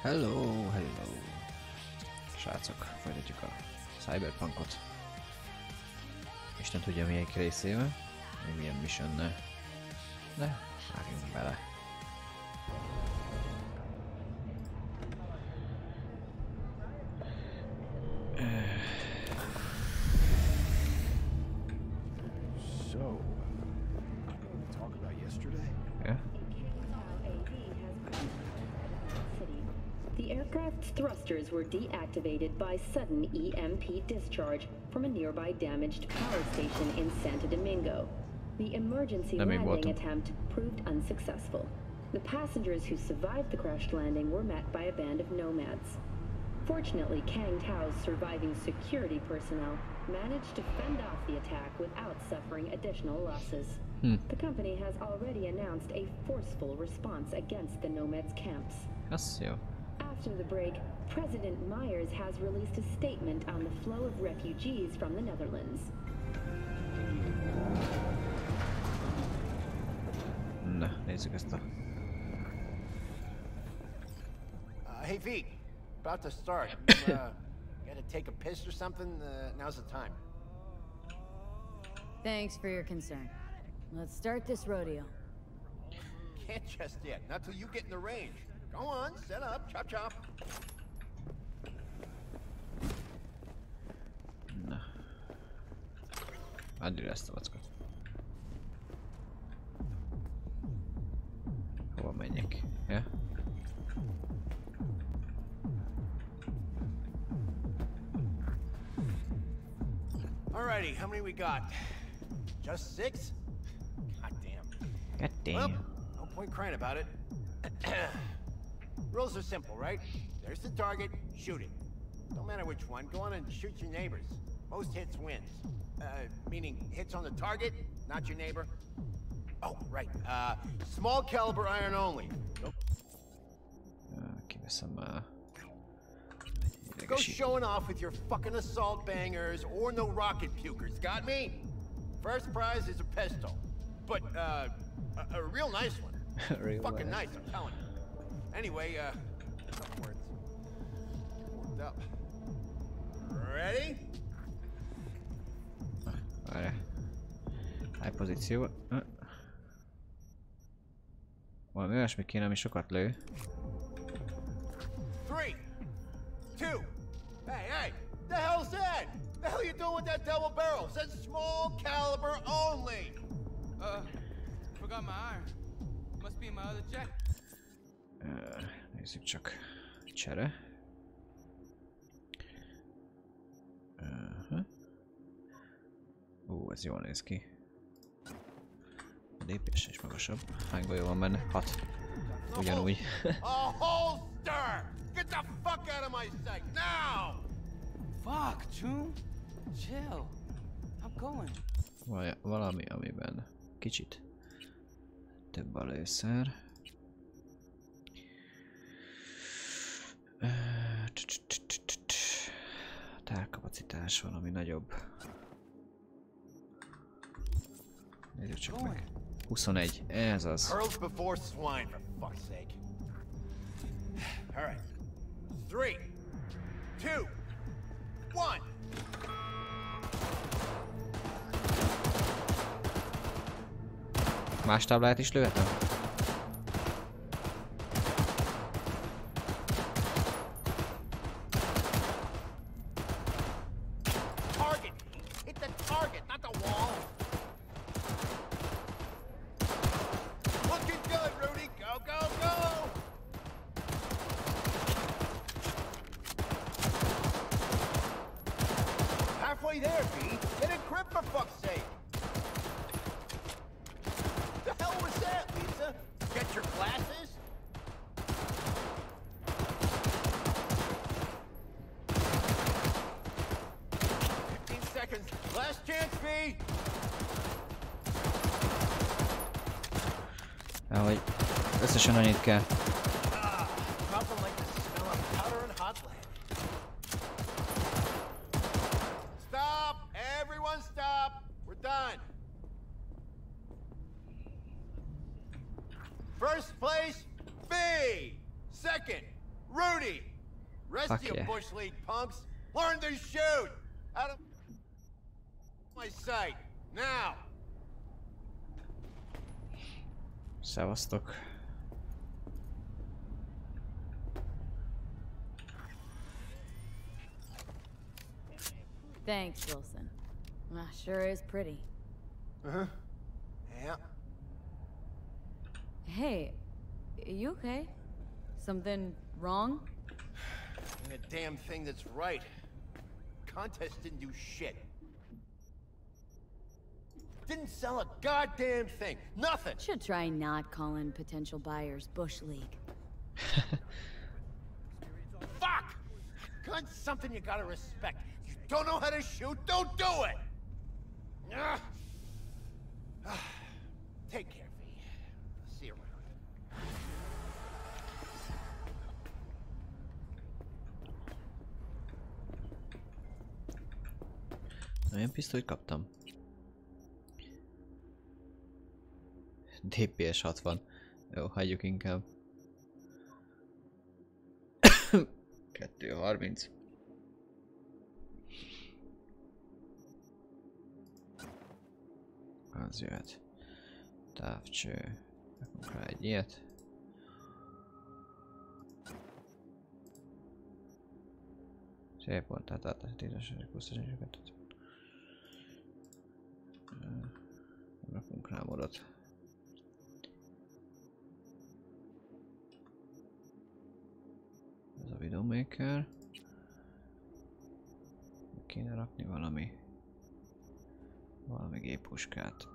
Hello, hello. Srácok, folytatjuk a Cyberpunkot. Isten tudja melyik részével, még milyen missionnel. De vágjunk bele. So, talk about yesterday? Yeah. The aircraft's thrusters were deactivated by sudden EMP discharge from a nearby damaged power station in Santo Domingo. The emergency landing attempt proved unsuccessful. The passengers who survived the crash landing were met by a band of nomads. Fortunately, Kang Tao's surviving security personnel managed to fend off the attack without suffering additional losses. The company has already announced a forceful response against the nomads' camps. That's you. After the break, President Myers has released a statement on the flow of refugees from the Netherlands. Na, nézzük ezt a... Hey V, about to start. Gotta take a piss or something? Now's the time. Thanks for your concern. Let's start this rodeo. Can't just yet, not till you get in the range. Go on, set up, chop chop. Na. Addig ezt a vackot. Hova menjek? Ja? Alrighty, how many we got? Just 6? God damn. God damn. Well, no point crying about it. Rules are simple, right? There's the target, shoot it. Don't matter which one, go on and shoot your neighbors. Most hits wins. Meaning hits on the target, not your neighbor. Oh, right. Small caliber iron only. Nope. Kiveszem Go showing off with your fucking assault bangers or no rocket pukers, got me? First prize is a pistol. But, a real nice one. Real fucking nice. nice, I'm telling you. Anyway, some words. Warmed up. Ready? Várjál. Állj pozícióba. Valami olyasmi kéne, ami sokat lő. 3, 2, hey, the hell's that? The hell you doing with that double barrel? It says small caliber only. Forgot my iron. Must be in my other jacket. Nézzük csak. Csere. Ez jól néz ki. A lépés is magasabb. Hány golyó van benne? 6. Ugyanúgy. A holster! Get the fuck out of my sight now! Fuck, June. Chill. I'm going. Valami, amiben kicsit több a lőszer. Tárkapacitás valami nagyobb. Nézzük csak meg. 21, ez az. Pearls before swine, for fuck's sake. Alright. 3, 2, 1. Más táblát is lőhetem? Ahogy összesen annyit kell. Stop! Everyone stop! We're done. First place, B. Second, Rudy! Rest of Fuck you yeah. Bush League punks, learn to shoot! Out of my sight, now! Szevasztok. Thanks, Wilson. Sure is pretty. Uh-huh. Yeah. Hey, you okay? Something wrong? And a damn thing that's right. Contest didn't do shit. Didn't sell a goddamn thing. Nothing. Should try not calling potential buyers Bush League. Fuck! Gun's something you gotta respect. You don't know how to shoot, don't do it! Ah. Take care, V. See you around. Milyen pisztolyt kaptam? DPS 60. Jó, hagyjuk inkább. 230. Az jöhet. Távcső. Rakunk rá egy ilyet. Szép volt, tehát átadításra kusztásra. Rakunk rá morat. Ez a videomaker. Kéne rakni valami géppuskát.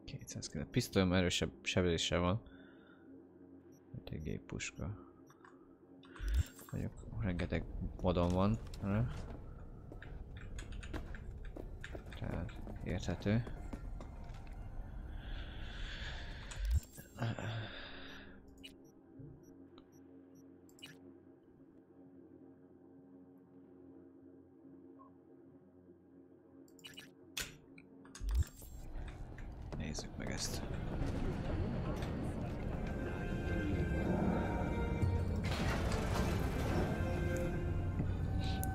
200 kg. Pisztolyom erősebb sebzése van. Itt egy géppuska. Mondjuk rengeteg modon van. Tehát érthető. Nézzük meg ezt.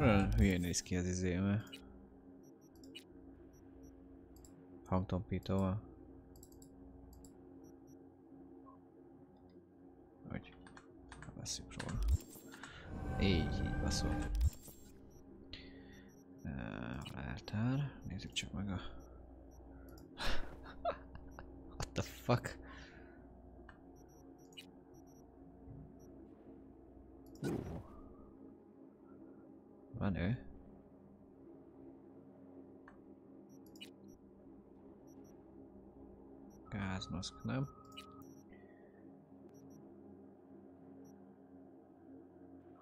Olyan hülyén néz ki az izéme. Hangtompítóval. Hogy veszünk róla. Így baszol. Láttál. Nézzük csak meg a... What the fuck? Van ő. Gázmaszk, nem?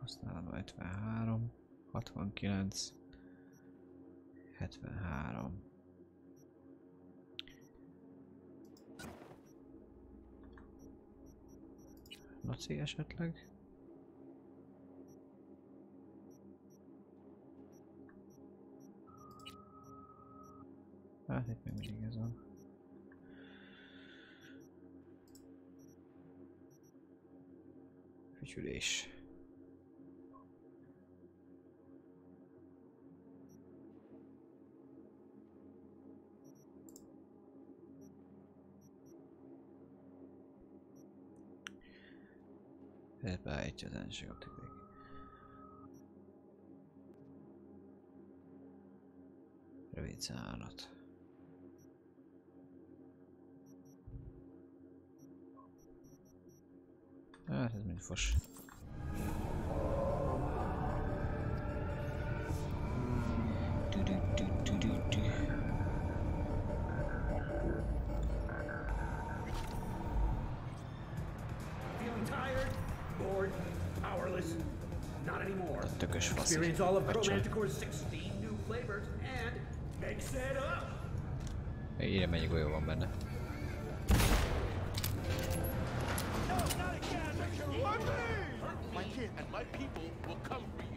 Használatban 53, 69, 73. Naci esetleg? Hát itt még mindig ez van. Fütyülés. Ez beállítja az ellenségoptikát. Rövid szállat. Hát ez mind fos. Tökös fasz. Experience all of Chromanticore's 16 new flavors and mix it up. Ide mennyi golyó van benne. My kid and my people will come for you.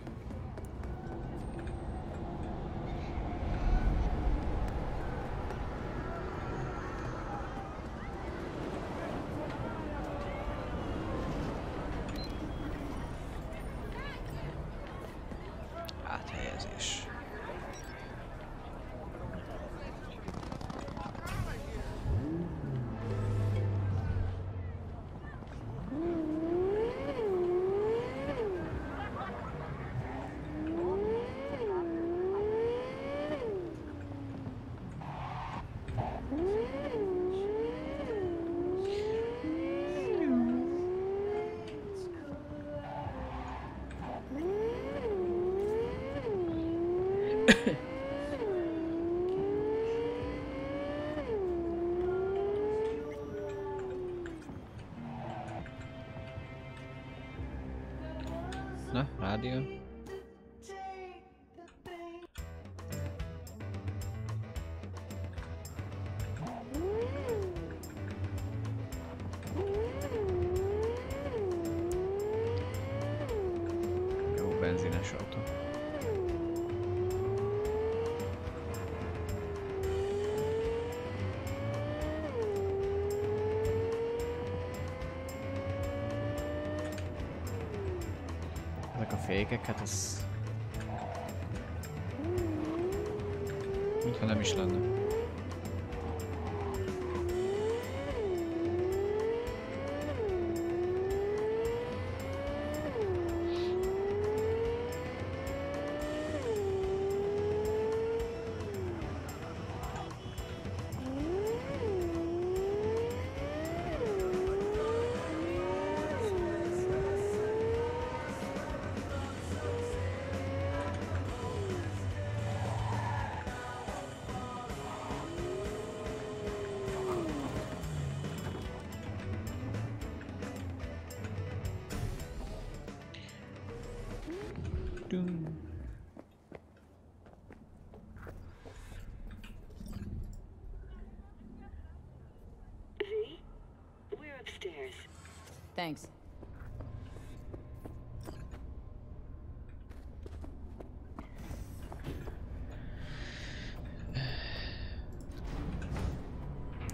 Na, rádió. Jó benzines autó. Ezek a fékek, hát ez... mintha nem is lenne. We're upstairs. Thanks.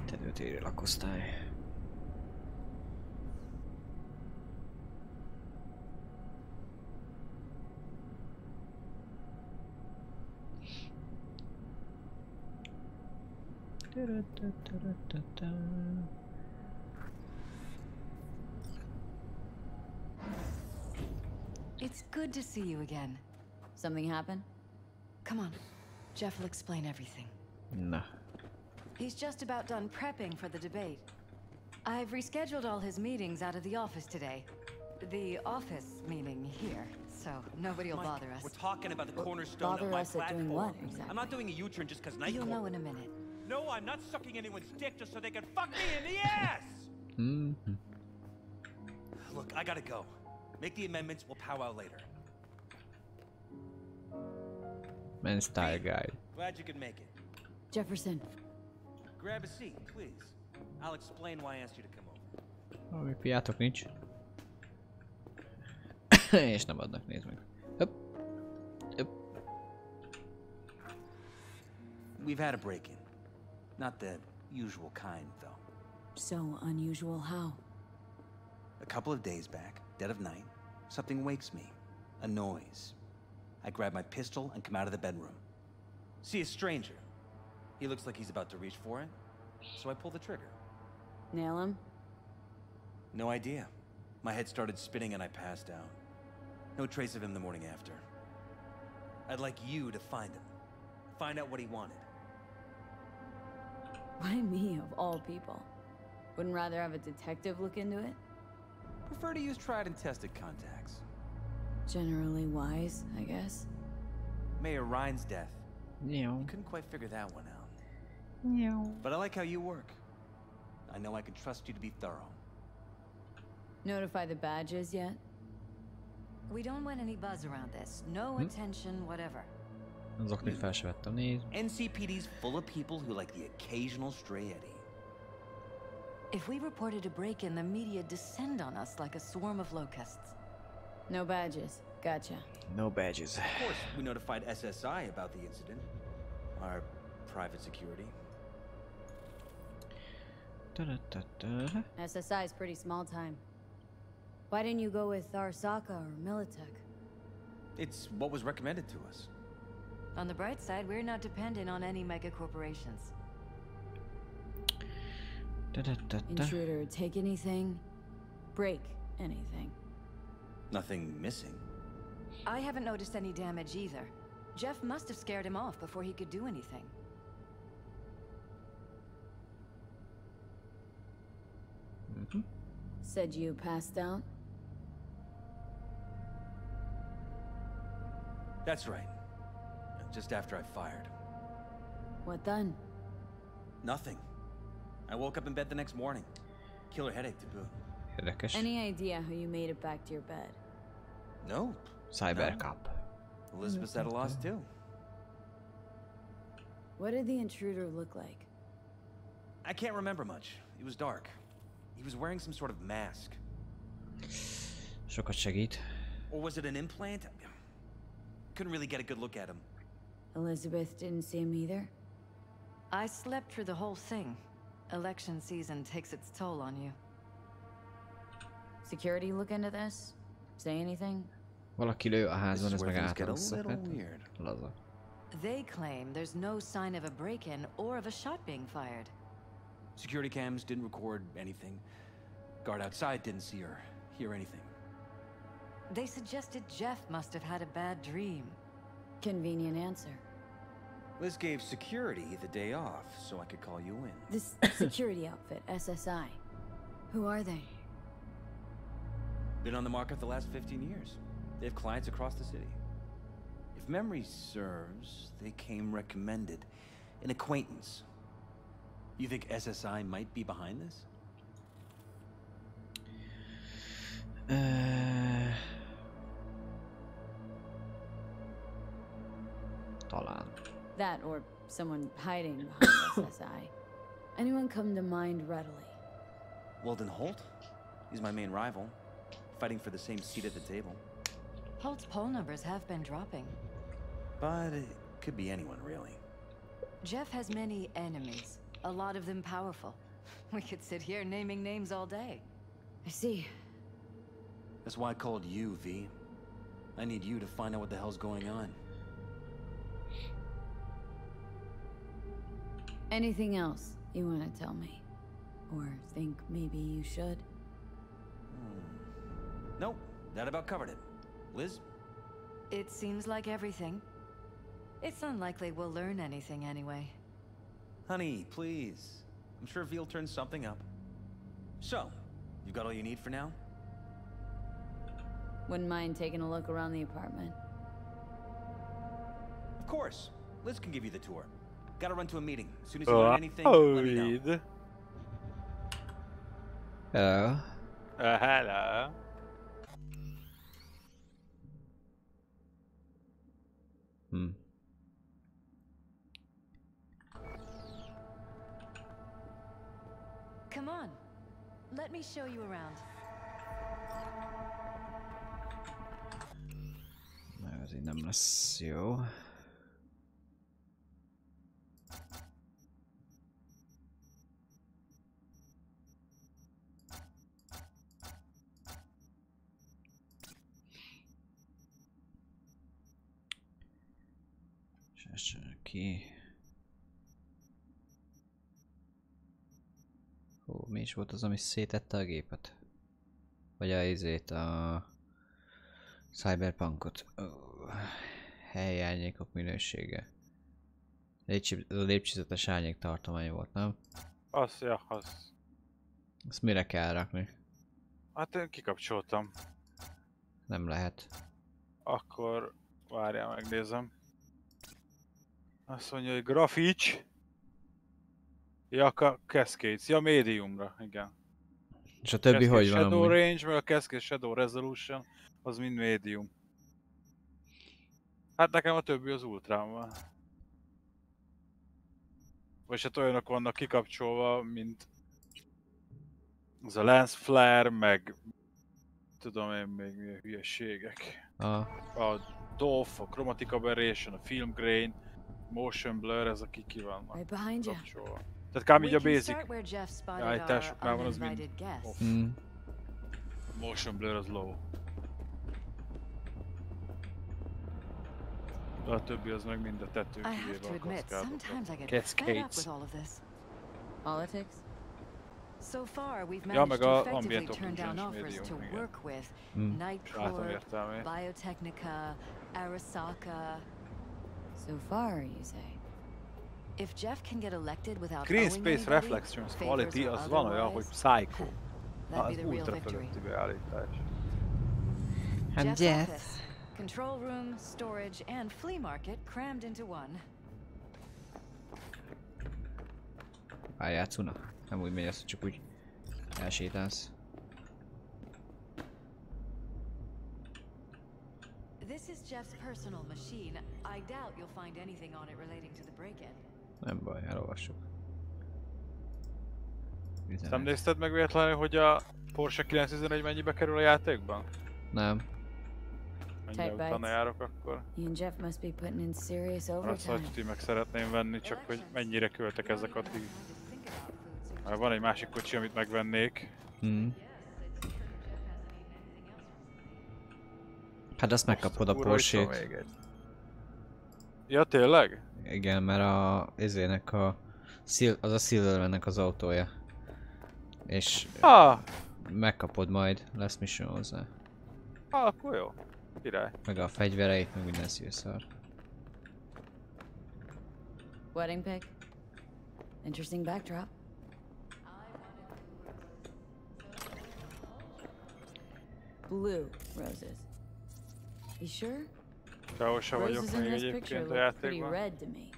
Tetőtéri lakosztály. It's good to see you again. Something happen? Come on. Jeff will explain everything. Na. He's just about done prepping for the debate. I've rescheduled all his meetings out of the office today. The office meaning here, so nobody will bother us. We're talking about the cornerstone Bother of my us at platform. doing what, exactly? I'm not doing a U-turn just because night You'll court. know in a minute. No, I'm not sucking anyone's dick just so they can fuck me in the ass! Mm-hmm. Look, I gotta go. Make the amendments, we'll powwow later. Men's style guide. Glad you could make it. Jefferson. Grab a seat, please. I'll explain why I asked you to come over. Ó, még piátok nincs. És nem adnak, nézd meg. Hopp. Hopp. We've had a break-in. Not the usual kind, though. So unusual how? A couple of days back, dead of night, something wakes me. A noise. I grab my pistol and come out of the bedroom. See a stranger. He looks like he's about to reach for it, so I pull the trigger. Nail him? No idea. My head started spinning and I passed out. No trace of him the morning after. I'd like you to find him. Find out what he wanted. Why me, of all people? Wouldn't rather have a detective look into it? Prefer to use tried and tested contacts. Generally wise, I guess. Mayor Ryan's death. Yeah. Couldn't quite figure that one out. Yeah. But I like how you work. I know I can trust you to be thorough. Notify the badges yet? We don't want any buzz around this. No attention, whatever. Azok még fel se vettem, nézd. NCPD's full of people who like the occasional stray eddy. If we reported a break-in, the media descend on us like a swarm of locusts. No badges. Gotcha. No badges. Of course, we notified SSI about the incident. Our private security. Da-da-da-da. SSI is pretty small time. Why didn't you go with Arasaka or Militech? It's what was recommended to us. On the bright side, we're not dependent on any mega corporations. Da-da-da-da. Intruder, take anything, break anything. Nothing missing. I haven't noticed any damage either. Jeff must have scared him off before he could do anything. Mm-hmm. Said you passed out? That's right. just after I fired. What then? Nothing. I woke up in bed the next morning. Killer headache to boot. Érdekes. Any idea how you made it back to your bed? Nope. Cyberpunk. No. Elizabeth's at a loss too. What did the intruder look like? I can't remember much. It was dark. He was wearing some sort of mask. Sokat segít. Or was it an implant? Couldn't really get a good look at him. Elizabeth didn't see him either? I slept through the whole thing. Election season takes its toll on you. Security look into this? Say anything? Valaki lő a házban, ez meg get a little átadott. weird. Laza. They claim there's no sign of a break-in or of a shot being fired. Security cams didn't record anything. Guard outside didn't see or hear anything. They suggested Jeff must have had a bad dream. Convenient answer. Liz gave security the day off so I could call you in. This security outfit, SSI. Who are they? Been on the market the last 15 years. They have clients across the city. If memory serves, they came recommended. An acquaintance. You think SSI might be behind this? Talán. That or someone hiding behind SSI. Anyone come to mind readily? Weldon Holt? He's my main rival. Fighting for the same seat at the table. Holt's poll numbers have been dropping. But it could be anyone, really. Jeff has many enemies, a lot of them powerful. We could sit here naming names all day. I see. That's why I called you, V. I need you to find out what the hell's going on. Anything else you want to tell me? Or think maybe you should? Nope, that about covered it. Liz? It seems like everything. It's unlikely we'll learn anything anyway. Honey, please. I'm sure V'll turn something up. So, you got all you need for now? Wouldn't mind taking a look around the apartment. Of course. Liz can give you the tour. Gotta run to a meeting. As soon as you learn anything, let me know. Hello. Hello. Come on. Let me show you around. Ez így nem lesz jó. Ki. Hú, mi is volt az, ami szétette a gépet? Vagy a izét, a Cyberpunkot. Helyárnyékok minősége. Lépcsőzetes árnyék tartomány volt, nem? Az, ja, az. Ezt mire kell rakni? Hát én kikapcsoltam. Nem lehet. Akkor várjál, megnézem. Azt mondja, hogy grafics. Ja, Cascades. Ja, médiumra, igen. És a többi Cascade hogy van Shadow amúgy? Range, meg a Cascade Shadow Resolution, az mind médium. Hát nekem a többi az ultrán van. Vagy hát olyanok vannak kikapcsolva, mint az a lens flare, meg tudom én még milyen hülyeségek. A DOF, a chromatic aberration, a film grain, motion blur, ez aki ki vannak kapcsolva. Tehát kb. Így a basic állításoknál van az mind off. A motion blur az low. De a többi az meg mind a tető kivéve a kaszkádokat. Cascades. Ja, meg a ambient occlusion médium, igen. Látom értelmét. Biotechnica, Arasaka. So far, you say. If Jeff can get elected without Green Space Reflections Quality az van olyan, hogy Psycho. Az ultra fölötti beállítás. Hát Jeff. Control room, storage, and flea market crammed into one. Játszuna? Nem úgy megy az, hogy csak úgy elsétálsz. This is Jeff's personal machine. I doubt you'll find anything on it relating to the break-in. Nem baj, elolvassuk. Nem nézted meg véletlenül, hogy a Porsche 911 mennyibe kerül a játékban? Nem. Mennyire utána járok akkor? Azt, hogy meg szeretném venni, csak hogy mennyire költek ezek addig. Már van egy másik kocsi, amit megvennék. Hát azt megkapod a Porsche-t. Ja, tényleg? Igen, mert az a Silvernek az autója. És megkapod majd, lesz mission hozzá. Akkor jó. Király. Meg a fegyvereit, meg minden szívszar. Wedding pic. Interesting backdrop. Blue roses. You sure? Sehol se vagyok még egyébként a játékban. Red to me.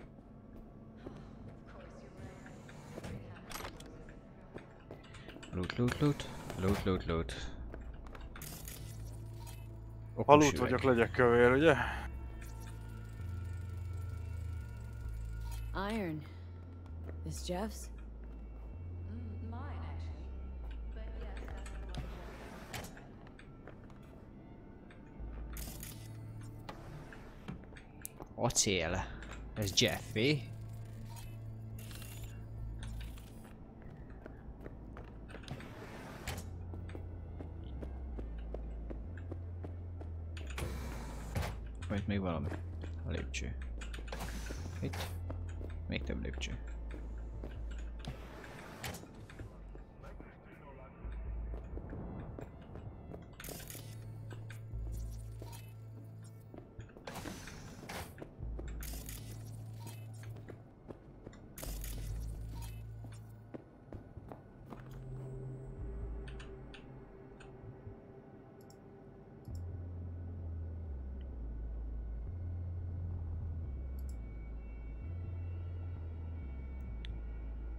Loot. Ha loot vagyok, legyek kövér, ugye? Iron. This Jeff's? Mine, actually. But yes, that's the one. Acél. Ez Jeffé. Vagy még valami. A lépcső. Itt. Még több lépcső.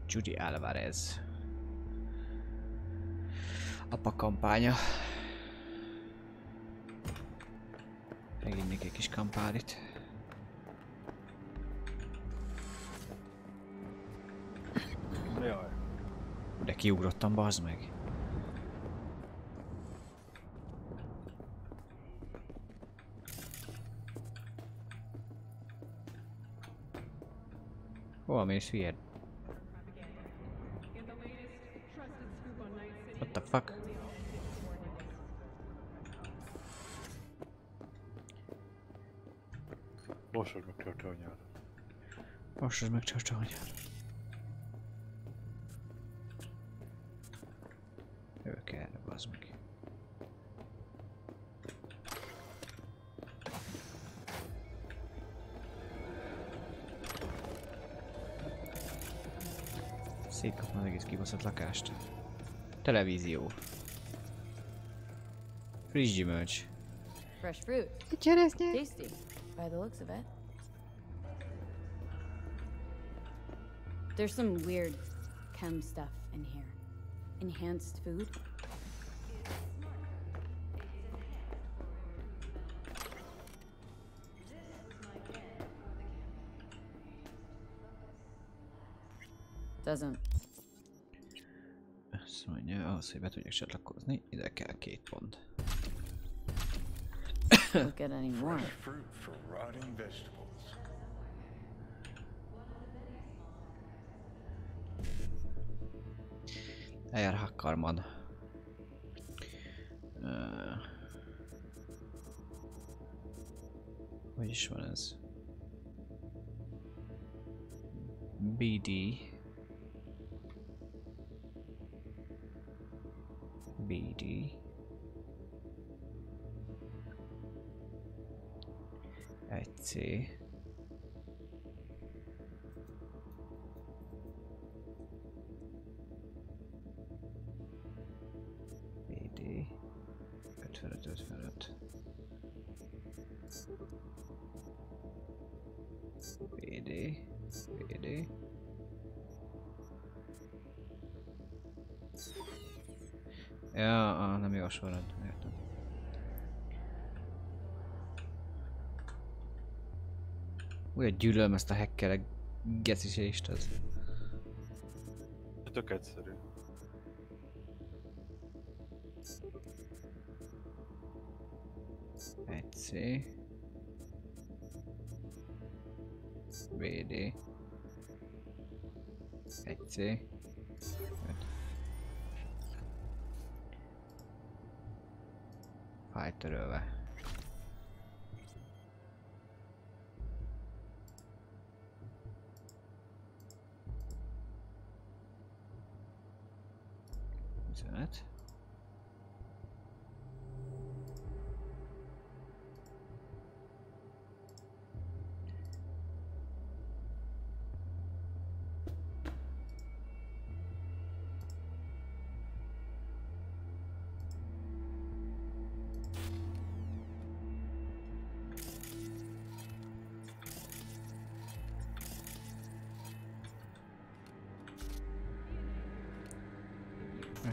Judy Alvarez. Apa kampánya. Meginnék egy kis kampárit. Jaj. De kiugrottam, bazd meg. Hova mész, hülyed? What the fuck? Mossad meg csörcsanyád. Mossad meg csörcsanyád. Jövök erre, bazd meg. Szétkapom az egész kibaszott lakást. Televízió. Friss gyümölcs. Fresh fruit. Cseresznye. Tasty, by the looks of it. There's some weird chem stuff in here. Enhanced food. Doesn't. Azt mondja, ahhoz, hogy be tudjak csatlakozni, ide kell 2 pont. Don't get any more. Eljár Hackerman. Hogy is van ez? BD. BD. Egy C. BD. 55-55. VD. Ja, nem jó a sorrend, értem. Úgy gyűlölöm ezt a hackerek gecisést az. Tök egyszerű. Egy C. VD. Egy C. 5. Fájt törölve. Üzenet.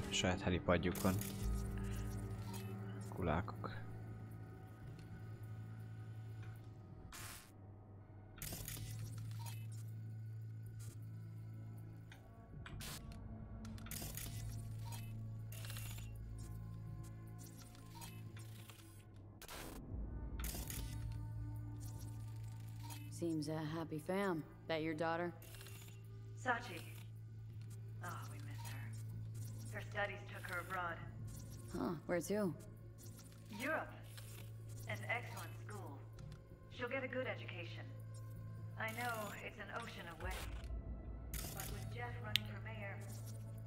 Saját helipadjuk van. Kulákok. Seems a happy fam. That your daughter? Sachi. Oh, we miss her. Her studies took her abroad. Huh, where to? Europe. An excellent school. She'll get a good education. I know it's an ocean away. But with Jeff running for mayor,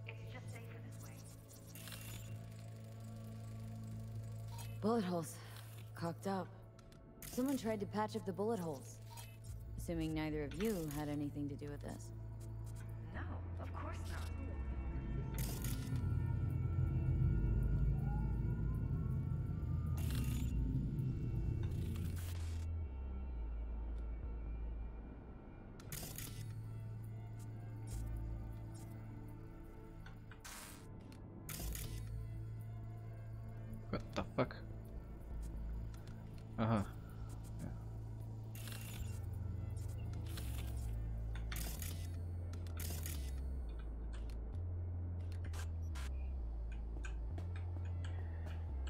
it's just safer this way. Bullet holes. Cocked up. Someone tried to patch up the bullet holes. Assuming neither of you had anything to do with this. No, of course not. What the fuck? Aha.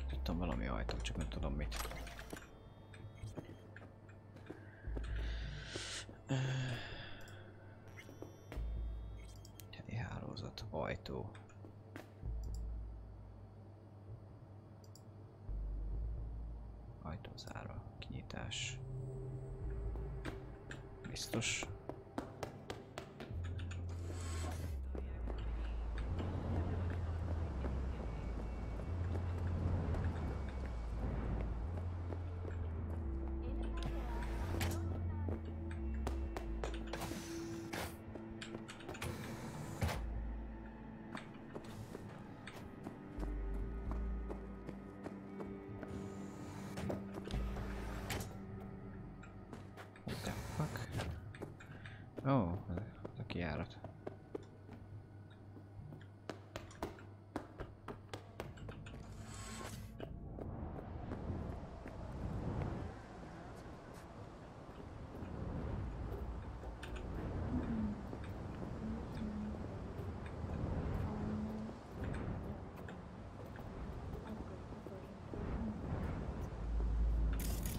Tudtam valami ajtó, csak nem tudom mit. Heli hálózat, ajtó. Ajtózárva, kinyitás. Biztos. Ó, ez a kijárat.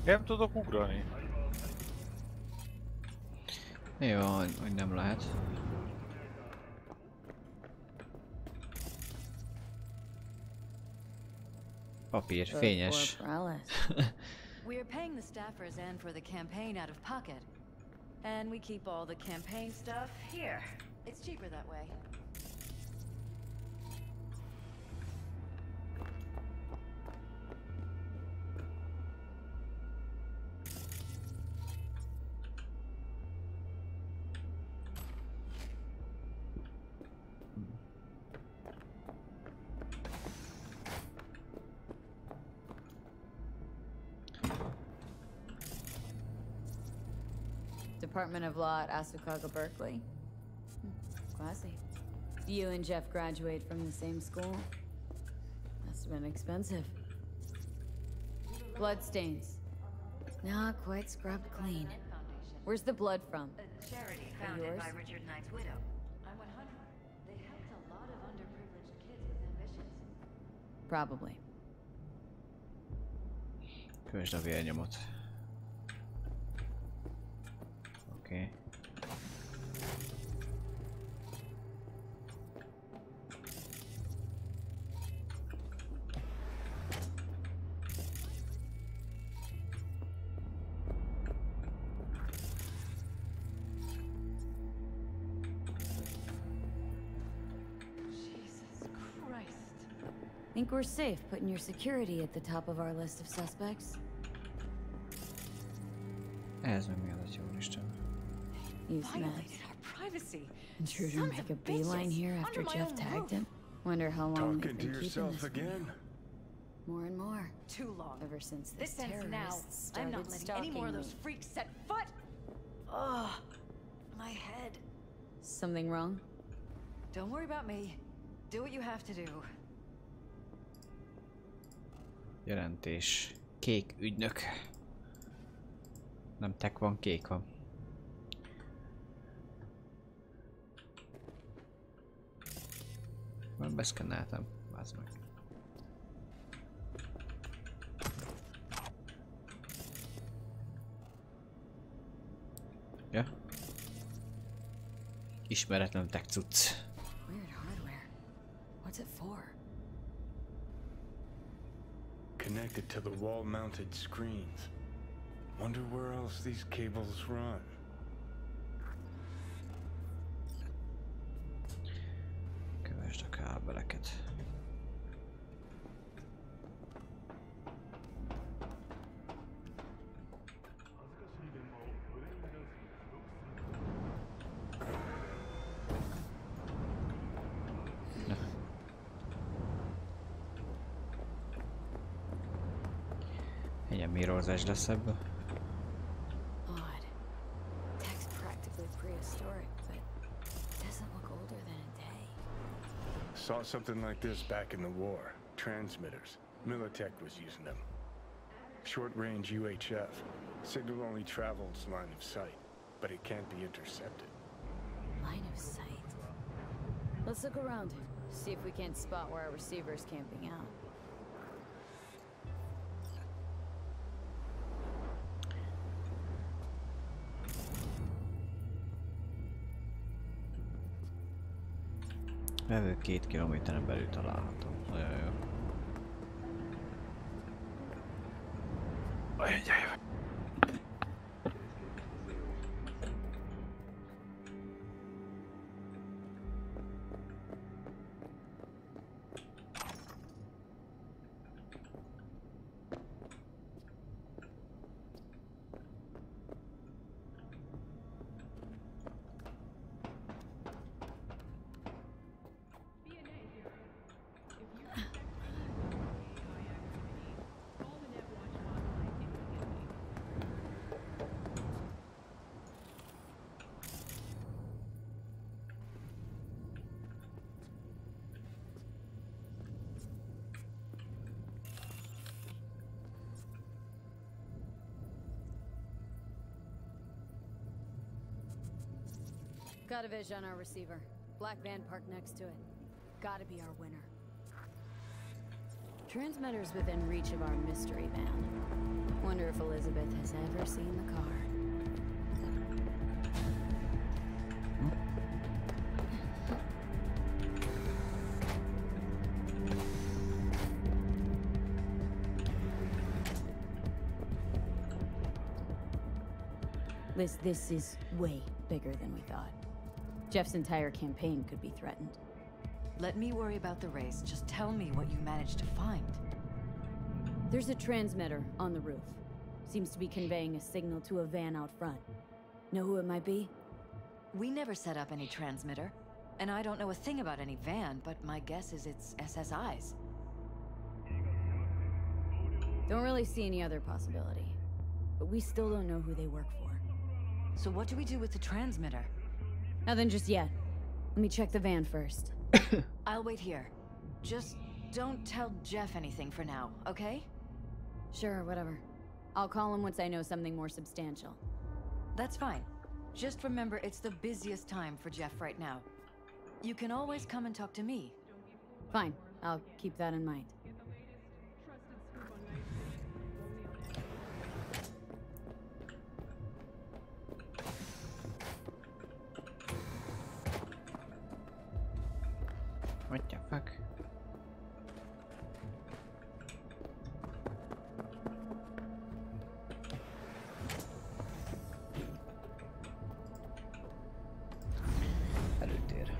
Nem tudok ugrani. Jó, hogy nem lehet. Papír, fényes. We're paying the staffers and for the campaign out of pocket. And we keep all the campaign stuff here. It's cheaper that way. Department of Law at Asukaga, Berkeley. Classy. You and Jeff graduate from the same school? Must have been expensive. Bloodstains. Not quite scrubbed clean. Where's the blood from? A charity founded by Richard Knight's widow. I'm 100. They helped a lot of underprivileged kids with ambitions. Probably. Kövesd a vérnyomot. Oké. Think we're safe putting your security at the top of our list of suspects? Ez meg mi az, jó Isten? Use Violated our privacy. Intruder make a beeline here after Jeff tagged him. Wonder how long they've been keeping this again. More and more. Too long. Ever since This ends now. I'm not letting any more of those freaks set foot. Ugh, my head. Something wrong? Don't worry about me. Do what you have to do. Jelentés. Kék ügynök. Nem tek van, kék van. Már beszkenneltem. Vázd meg. Ja. Ismeretlen tech cucc. Weird hardware. What's it for? Connected to the wall-mounted screens. Wonder where else these cables run. Kövesd a kábeleket. Ilyen mírozás lesz ebből. Odd. Tech's practically prehistoric, but it doesn't look older than a day. Saw something like this back in the war. Transmitters. Militech was using them. Short-range UHF. Signal only travels line of sight, but it can't be intercepted. Line of sight. Let's look around. See if we can't spot where our receiver's camping out. Vevő 2 kilométeren belül található. Nagyon jó. Ajjaj. Got a vision on our receiver. Black van parked next to it. Gotta be our winner. Transmitter's within reach of our mystery van. Wonder if Elizabeth has ever seen the car. Liz, this is way bigger than we thought. Jeff's entire campaign could be threatened. Let me worry about the race. Just tell me what you managed to find. There's a transmitter on the roof. Seems to be conveying a signal to a van out front. Know who it might be? We never set up any transmitter. And I don't know a thing about any van, but my guess is it's SSI's. Don't really see any other possibility. But we still don't know who they work for. So what do we do with the transmitter? Nothing just yet. Let me check the van first. I'll wait here. Just don't tell Jeff anything for now, okay? Sure, whatever. I'll call him once I know something more substantial. That's fine. Just remember it's the busiest time for Jeff right now. You can always come and talk to me. Fine. I'll keep that in mind. What the fuck? Előtér.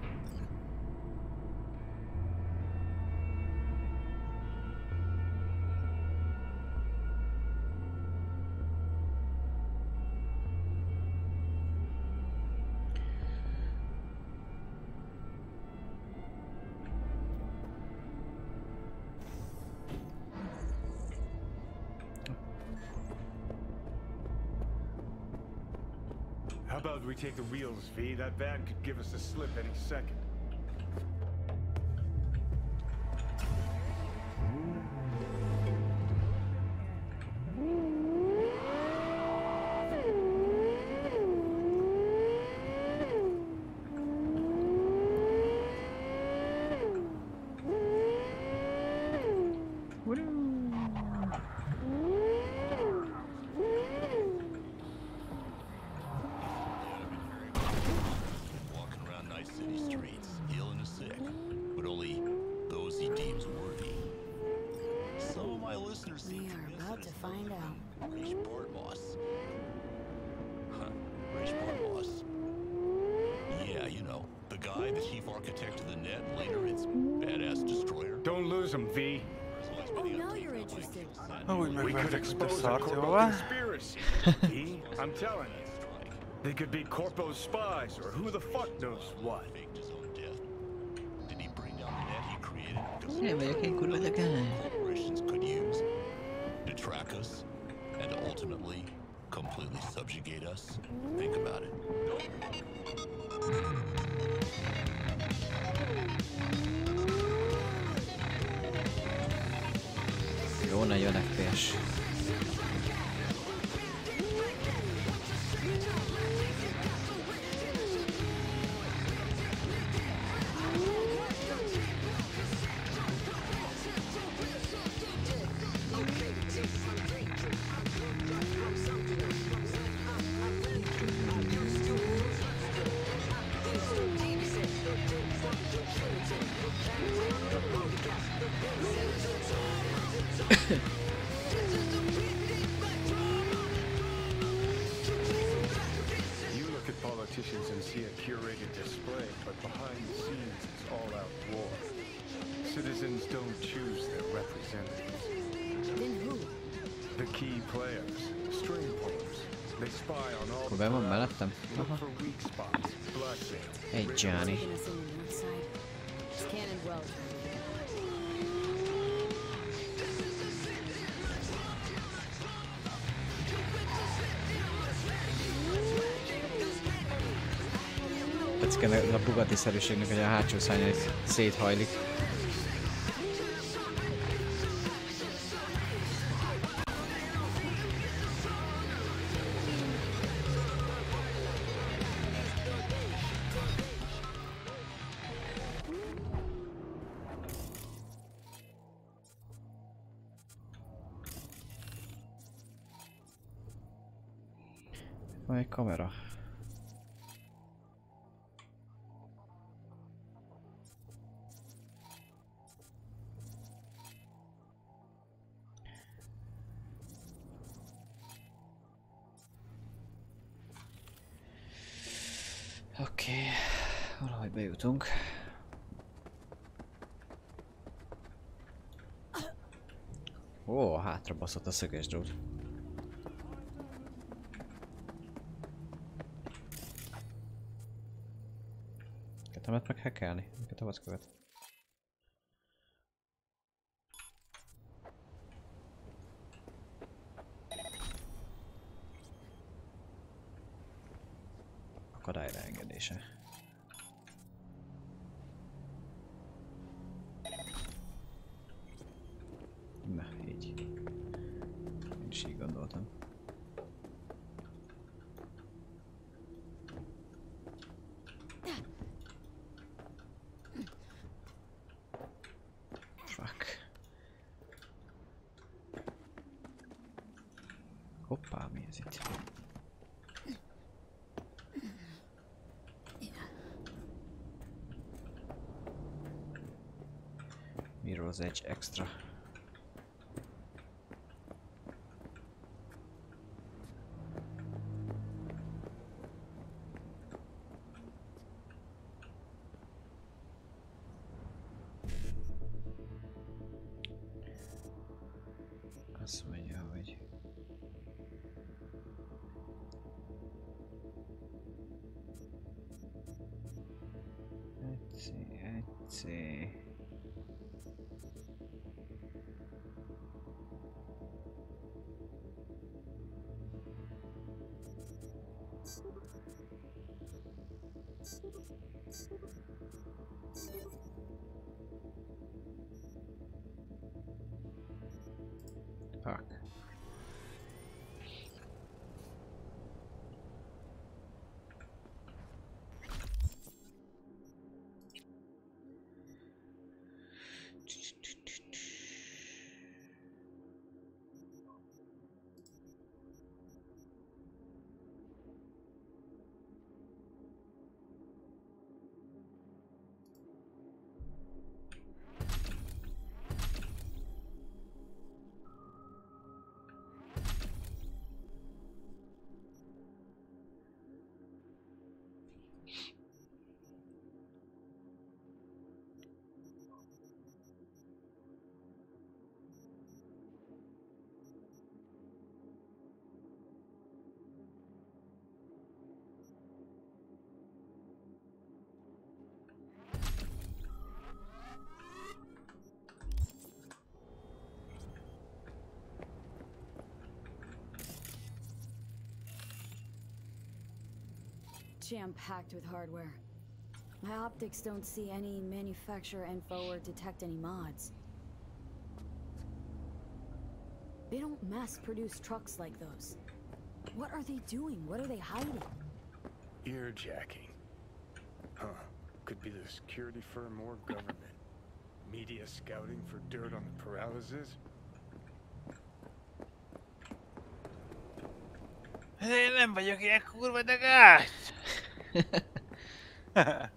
How about we take the wheels, V? That van could give us a slip any second. I'm telling you. They could be Corpo's spies or who the fuck knows what. Did he bring down the net he created? Corporations could use to track us and ultimately completely subjugate us. Think about it. Jó, nagyon FPS. Ben van mellettem? Aha. Hey Johnny. Tetszik a Bugatti-szerűségnek, hogy a hátsó szárnya széthajlik. Van egy kamera. Oké, valahogy bejutunk. Ó, hátra baszott a szöges drót. Ketemet meg hackelni, ketemet követ. akadályra engedése. Na, így. Én is így gondoltam. Fuck. Hoppá, mi ez itt? Mirror's Edge Extra. Azt mondja, hogy egyszer. Fuck. Jam-packed with hardware. My optics don't see any manufacturer info or detect any mods. They don't mass-produce trucks like those. What are they doing? What are they hiding? Earjacking. Huh. Could be the security firm or government. Media scouting for dirt on the paralysis? Én nem vagyok ilyen kurva degás! Yeah.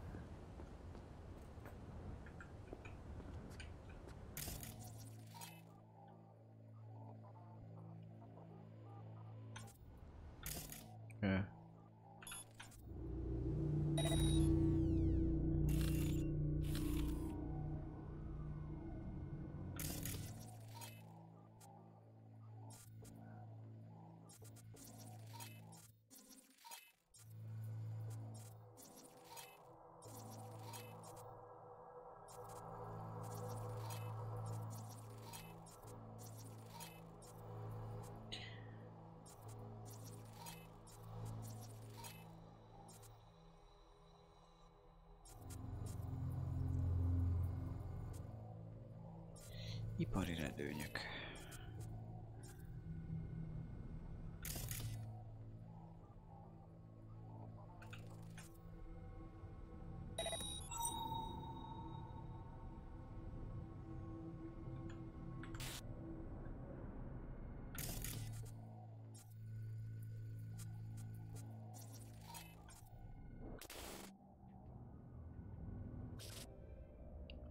Ipari redőnyök.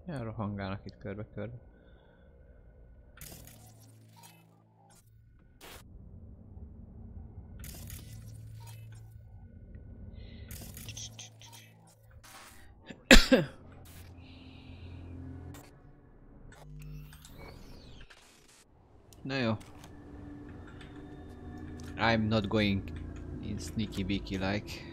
Ja, rohangálnak itt körbe-körbe. Na jó. I'm not going in sneaky beaky like.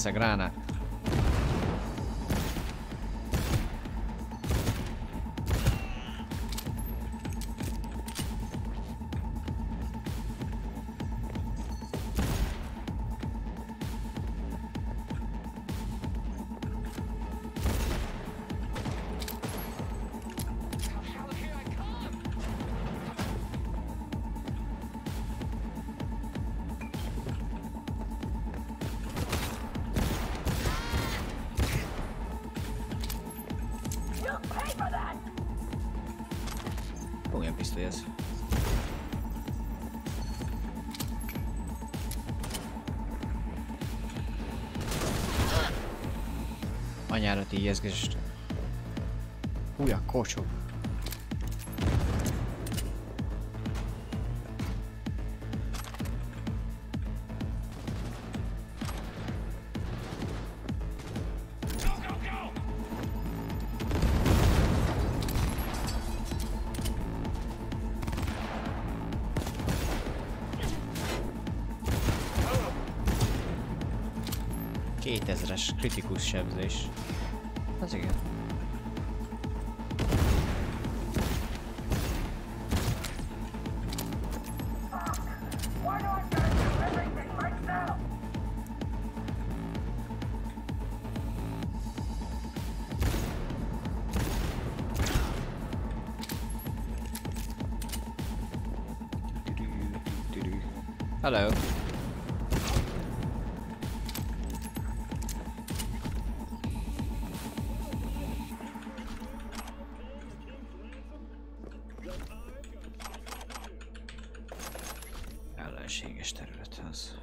esa grana. Olyan pisztoly ez. Anyára ti ijeszgést. Húj a kocsó. Es kritikus sebzés. Az igen. Hello. Ellenséges terület az.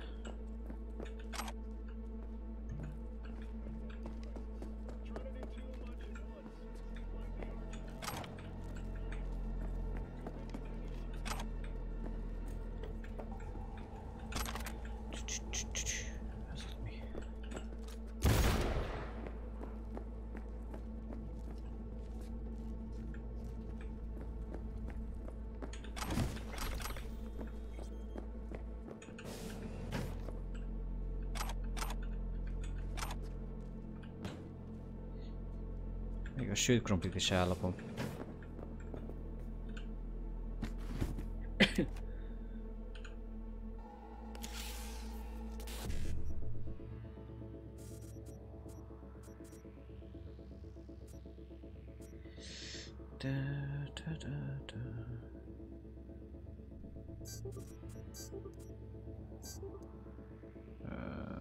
Még a sült krumplit is ellopom.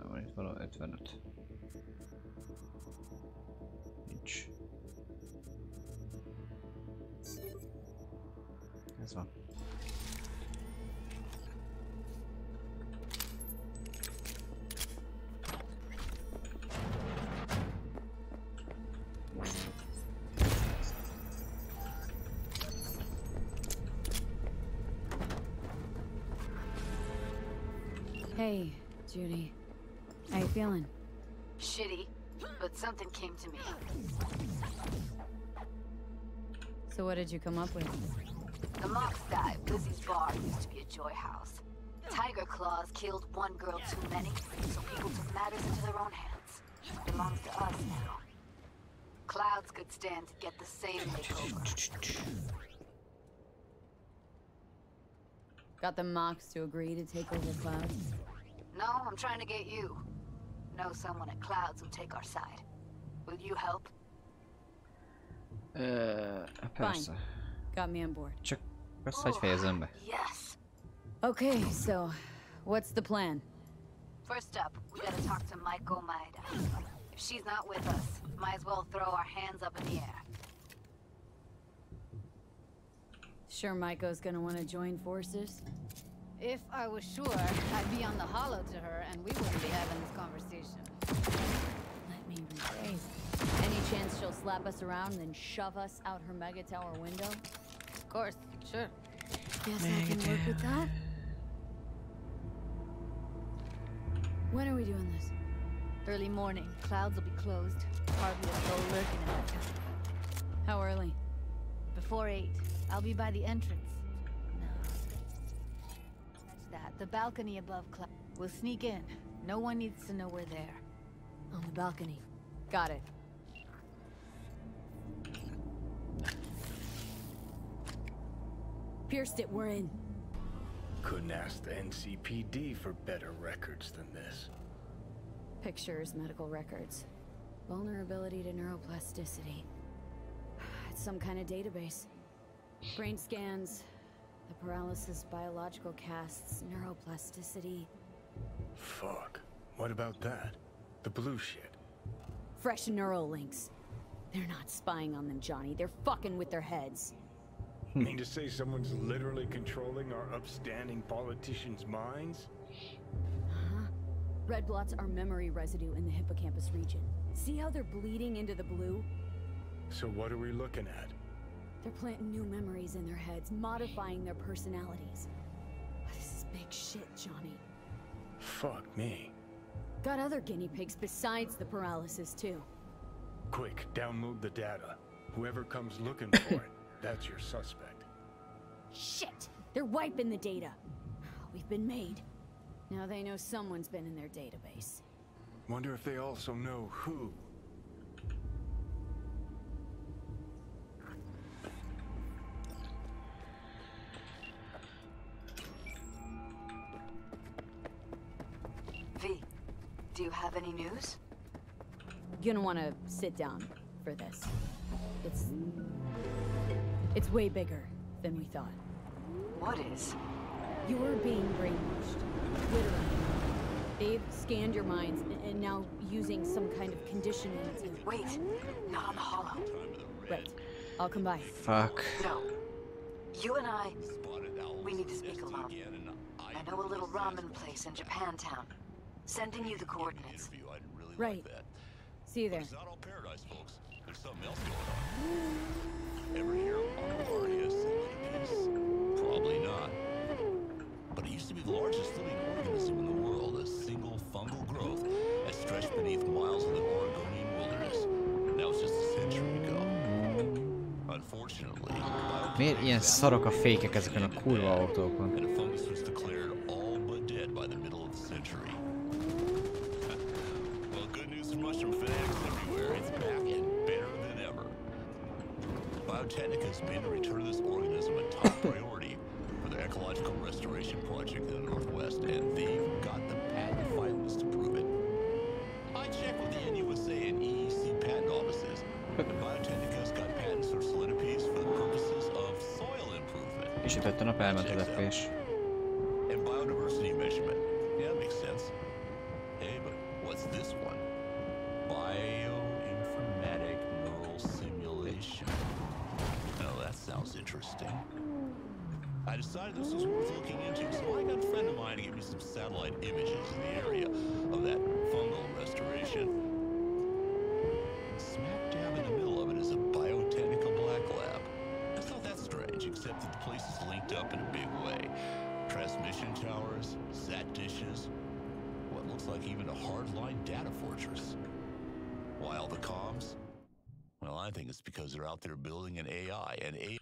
Van itt valahol 55. Nincs. Ez van. Hey, Judy. How you feeling? Shitty, but something came to me. So what did you come up with? The Mox guy, Lizzie's bar, used to be a joy house. Tiger Claws killed one girl too many, so people took matters into their own hands. It belongs to us now. Clouds could stand to get the same makeover. Got the Mox to agree to take over Clouds? No, I'm trying to get you. Know someone at Clouds who'll take our side. Will you help? Persze. Got me on board. Csak azt hagyj fejezem be. Yes. Okay, so what's the plan? First up, we gotta talk to Maiko Maeda. If she's not with us, might as well throw our hands up in the air. Sure Maiko's gonna want to join forces? If I was sure, I'd be on the hollow to her and we wouldn't be having this conversation. Let me rephrase. Any chance she'll slap us around and then shove us out her mega tower window? Of course, sure. Guess I can work with that. When are we doing this? Early morning. Clouds will be closed. Hardly a soul lurking in that town. How early? Before 8. I'll be by the entrance. No. Catch that. The balcony above Cloud. We'll sneak in. No one needs to know we're there. On the balcony. Got it. Pierced it, we're in. Couldn't ask the NCPD for better records than this. Pictures, medical records. Vulnerability to neuroplasticity. It's some kind of database. Brain scans, the paralysis, biological casts, neuroplasticity. Fuck. What about that? The blue shit. Fresh neural links. They're not spying on them, Johnny. They're fucking with their heads. Mean to say someone's literally controlling our upstanding politicians' minds? Uh-huh. Red blots are memory residue in the hippocampus region. See how they're bleeding into the blue? So what are we looking at? They're planting new memories in their heads, modifying their personalities. This is big shit, Johnny. Fuck me. Got other guinea pigs besides the paralysis, too. Quick, download the data. Whoever comes looking for it, that's your suspect. Shit! They're wiping the data. We've been made. Now they know someone's been in their database. Wonder if they also know who. V, do you have any news? You're gonna want to sit down for this. It's way bigger than we thought. What is? You're being brainwashed. Literally. They've scanned your minds and now using some kind of conditioning to... Wait, not on the hollow. Right. I'll come by. Fuck. No. You and I, we need to speak alone. I know a little ramen place in Japantown. Sending you the coordinates. Right. See you there. It's not all paradise, folks. There's something else going on. Ever hear of Arceus centipedes? Probably not. But it used to be the largest living organism in the world, a single fungal growth that stretched beneath miles of the Oregonian wilderness. That was just a century ago. Unfortunately, miért ilyen szarok a fékek ezeken a kurva autókon? and the fungus was declared all but dead by the middle of the century. Well, good news for mushroom fanatics everywhere. It's back and better than ever. Biotechnica's made the return of this organism a top priority for their ecological restoration project in the Northwest, and they've got the patent filings to prove it. I checked with the NUSA and EEC patent offices, and Biotechnica's got patents for centipedes for the purposes of soil improvement. És itt a nap elment az FPS. And biodiversity measurement. Yeah, makes sense. Hey, but what's this one? Bioinformatic neural simulation. Now that sounds interesting. I decided this was worth looking into, so I got a friend of mine to give me some satellite images in the area of that fungal restoration. Smack dab in the middle of it is a biotechnical black lab. That's not that strange, except that the place is linked up in a big way. Transmission towers, sat dishes, what looks like even a hardline data fortress. Why all the comms? Well, I think it's because they're out there building an AI, and AI...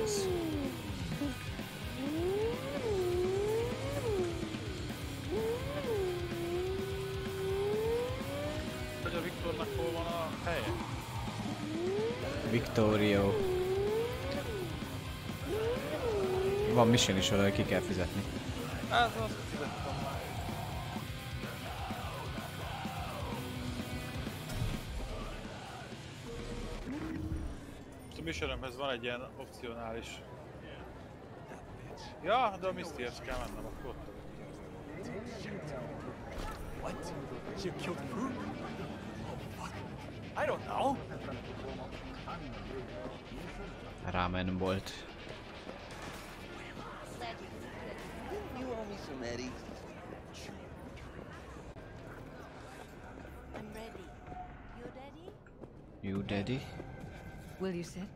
Az. Hogy a Viktornak hol van a helye? Victorio. Van mission is oda, hogy ki kell fizetni. Hát azt fizettem már. A missionemhez van egy ilyen opcionális. Ja, de a Mistyhez kell mennem, akkor ott What? She killed who? Fuck. I don't know. Ramen volt. You owe me some Eddie. I'm ready. You ready? You daddy? Will you sit?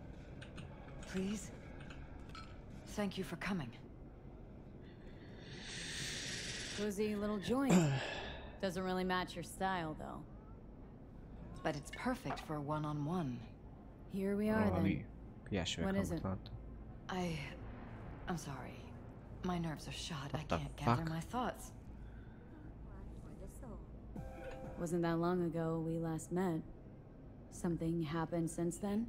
Please? Thank you for coming. Cozy little joint. Doesn't really match your style, though. But it's perfect for a one-on-one. Here we are, then. What is it? I'm sorry. My nerves are shot. I can't gather my thoughts. Wasn't that long ago we last met. Something happened since then?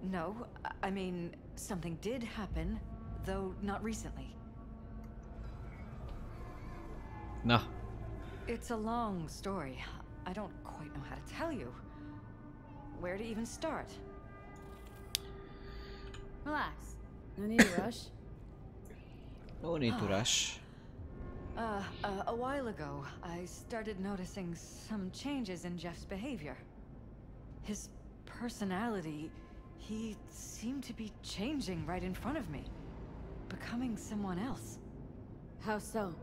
No, I mean, something did happen, though not recently. No. It's a long story. I don't quite know how to tell you. Where to even start? Relax. No need to rush. No need to rush. A while ago, I started noticing some changes in Jeff's behavior. His personality, he seemed to be changing right in front of me. Becoming someone else. How so?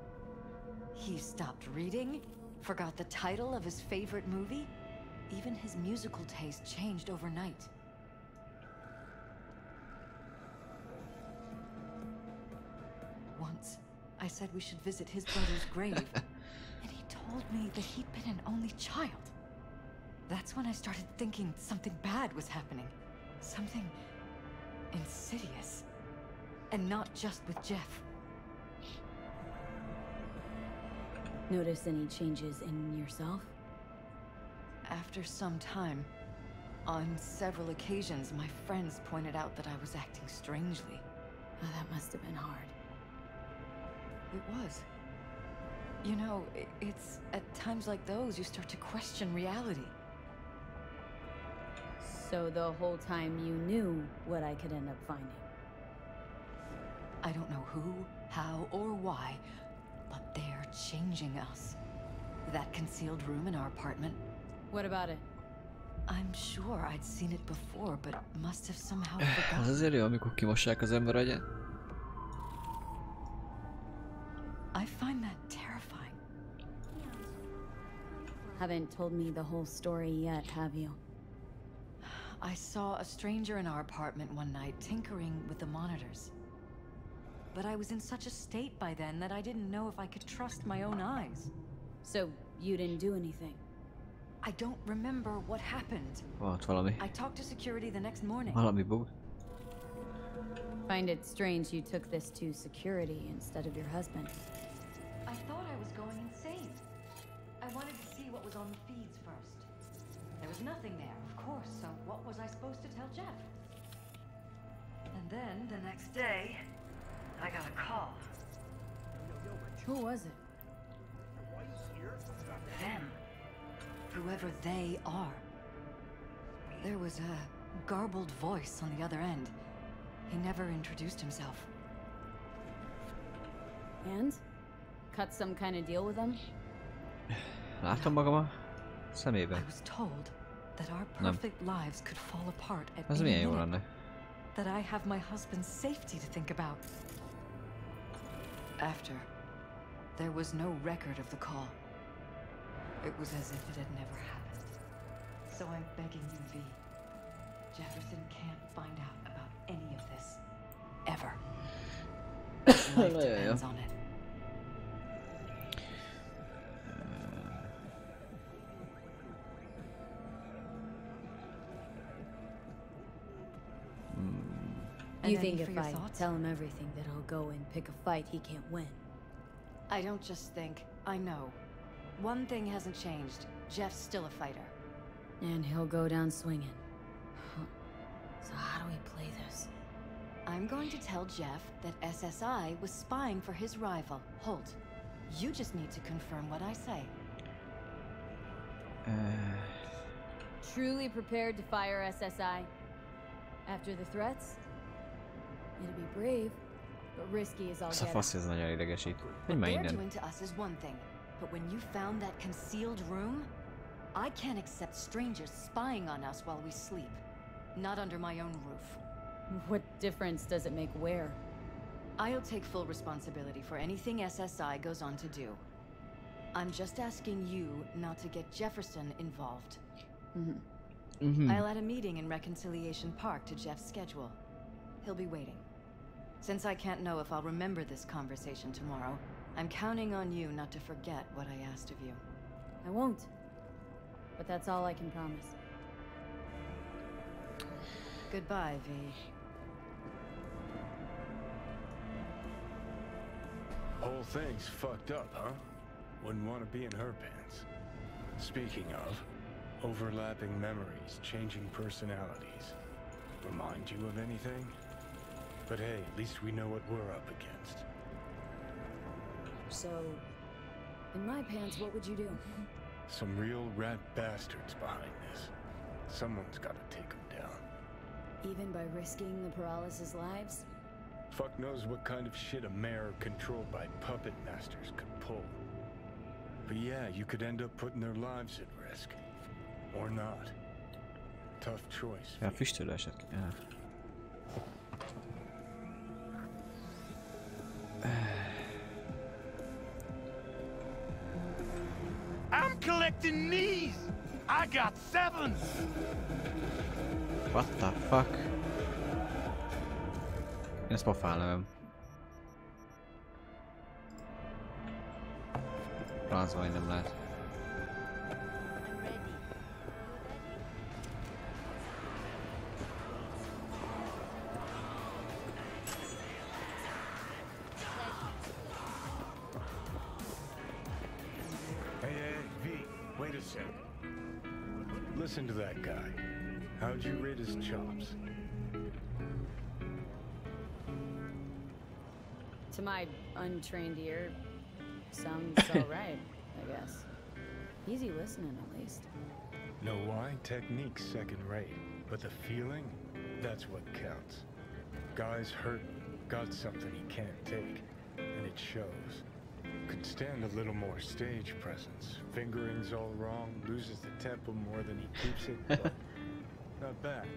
He stopped reading, forgot the title of his favorite movie. Even his musical taste changed overnight. Once, I said we should visit his brother's grave, and he told me that he'd been an only child. That's when I started thinking something bad was happening. Something insidious. And not just with Jeff. Notice any changes in yourself? After some time, on several occasions, my friends pointed out that I was acting strangely. Oh, that must have been hard. It was. You know, it's at times like those you start to question reality. So the whole time you knew what I could end up finding? I don't know who, how, or why, but they're changing us. That concealed room in our apartment. What about it? I'm sure I'd seen it before, but must have somehow forgotten. Az azért jó, amikor kimossák az ember agyát. I find that terrifying. Haven't told me the whole story yet, have you? I saw a stranger in our apartment one night tinkering with the monitors. But I was in such a state by then that I didn't know if I could trust my own eyes. So you didn't do anything? I don't remember what happened. Volt valami. I talked to security the next morning. Valami bug. Find it strange you took this to security instead of your husband. I thought I was going insane. I wanted to see what was on the feeds first. There was nothing there, of course, so what was I supposed to tell Jeff? And then, the next day, I got a call. Who was it? Them. Whoever they are. There was a garbled voice on the other end. He never introduced himself. And? Cut some kind of deal with them? Láttam magam a szemében. I was told that our perfect lives could fall apart at Az any milyen jó minute. lenne. That I have my husband's safety to think about. After, there was no record of the call. It was as if it had never happened. So I'm begging you, V. Jefferson can't find out about any of this. Ever. His life depends on it. You think if I tell him everything that he'll go and pick a fight he can't win? I don't just think, I know. One thing hasn't changed. Jeff's still a fighter. And he'll go down swinging. Huh. So how do we play this? I'm going to tell Jeff that SSI was spying for his rival, Holt. You just need to confirm what I say. Truly prepared to fire SSI? After the threats? It'd be brave, but risky as all Ez a get. fasz, ez nagyon idegesít. Hogy What már they're innen. doing to us is one thing, but when you found that concealed room, I can't accept strangers spying on us while we sleep. Not under my own roof. What difference does it make where? I'll take full responsibility for anything SSI goes on to do. I'm just asking you not to get Jefferson involved. I'll add a meeting in Reconciliation Park to Jeff's schedule. He'll be waiting. Since I can't know if I'll remember this conversation tomorrow, I'm counting on you not to forget what I asked of you. I won't. But that's all I can promise. Goodbye, V. Whole thing's fucked up, huh? Wouldn't want to be in her pants. Speaking of, overlapping memories, changing personalities. Remind you of anything? But hey, at least we know what we're up against. So, in my pants, what would you do? Some real rat bastards behind this. Someone's gotta take them down. Even by risking the paralysis lives? Fuck knows what kind of shit a mayor controlled by puppet masters could pull. But yeah, you could end up putting their lives at risk. Or not. Tough choice. Ja, füstölő esett ki. I'm collecting knees! I got 7! What the fuck? Én ezt pofálnám. Francba, hogy nem lehet. Listen to that guy. How'd you rate his chops? To my untrained ear, sounds alright, I guess. Easy listening, at least. Know why? Technique's second rate, but the feeling, that's what counts. Guy's hurting, got something he can't take, and it shows. Could stand a little more stage presence. Fingering's all wrong, loses the tempo more than he keeps it, but not bad.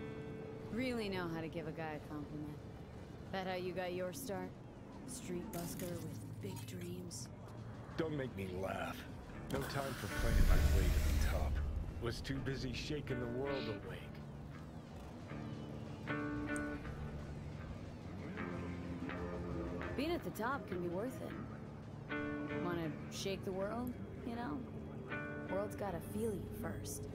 Really know how to give a guy a compliment. That how you got your start? Street busker with big dreams. Don't make me laugh. No time for playing my way to the top. Was too busy shaking the world awake. Being at the top can be worth it. Wanna shake the world, you know? World's gotta feel you first.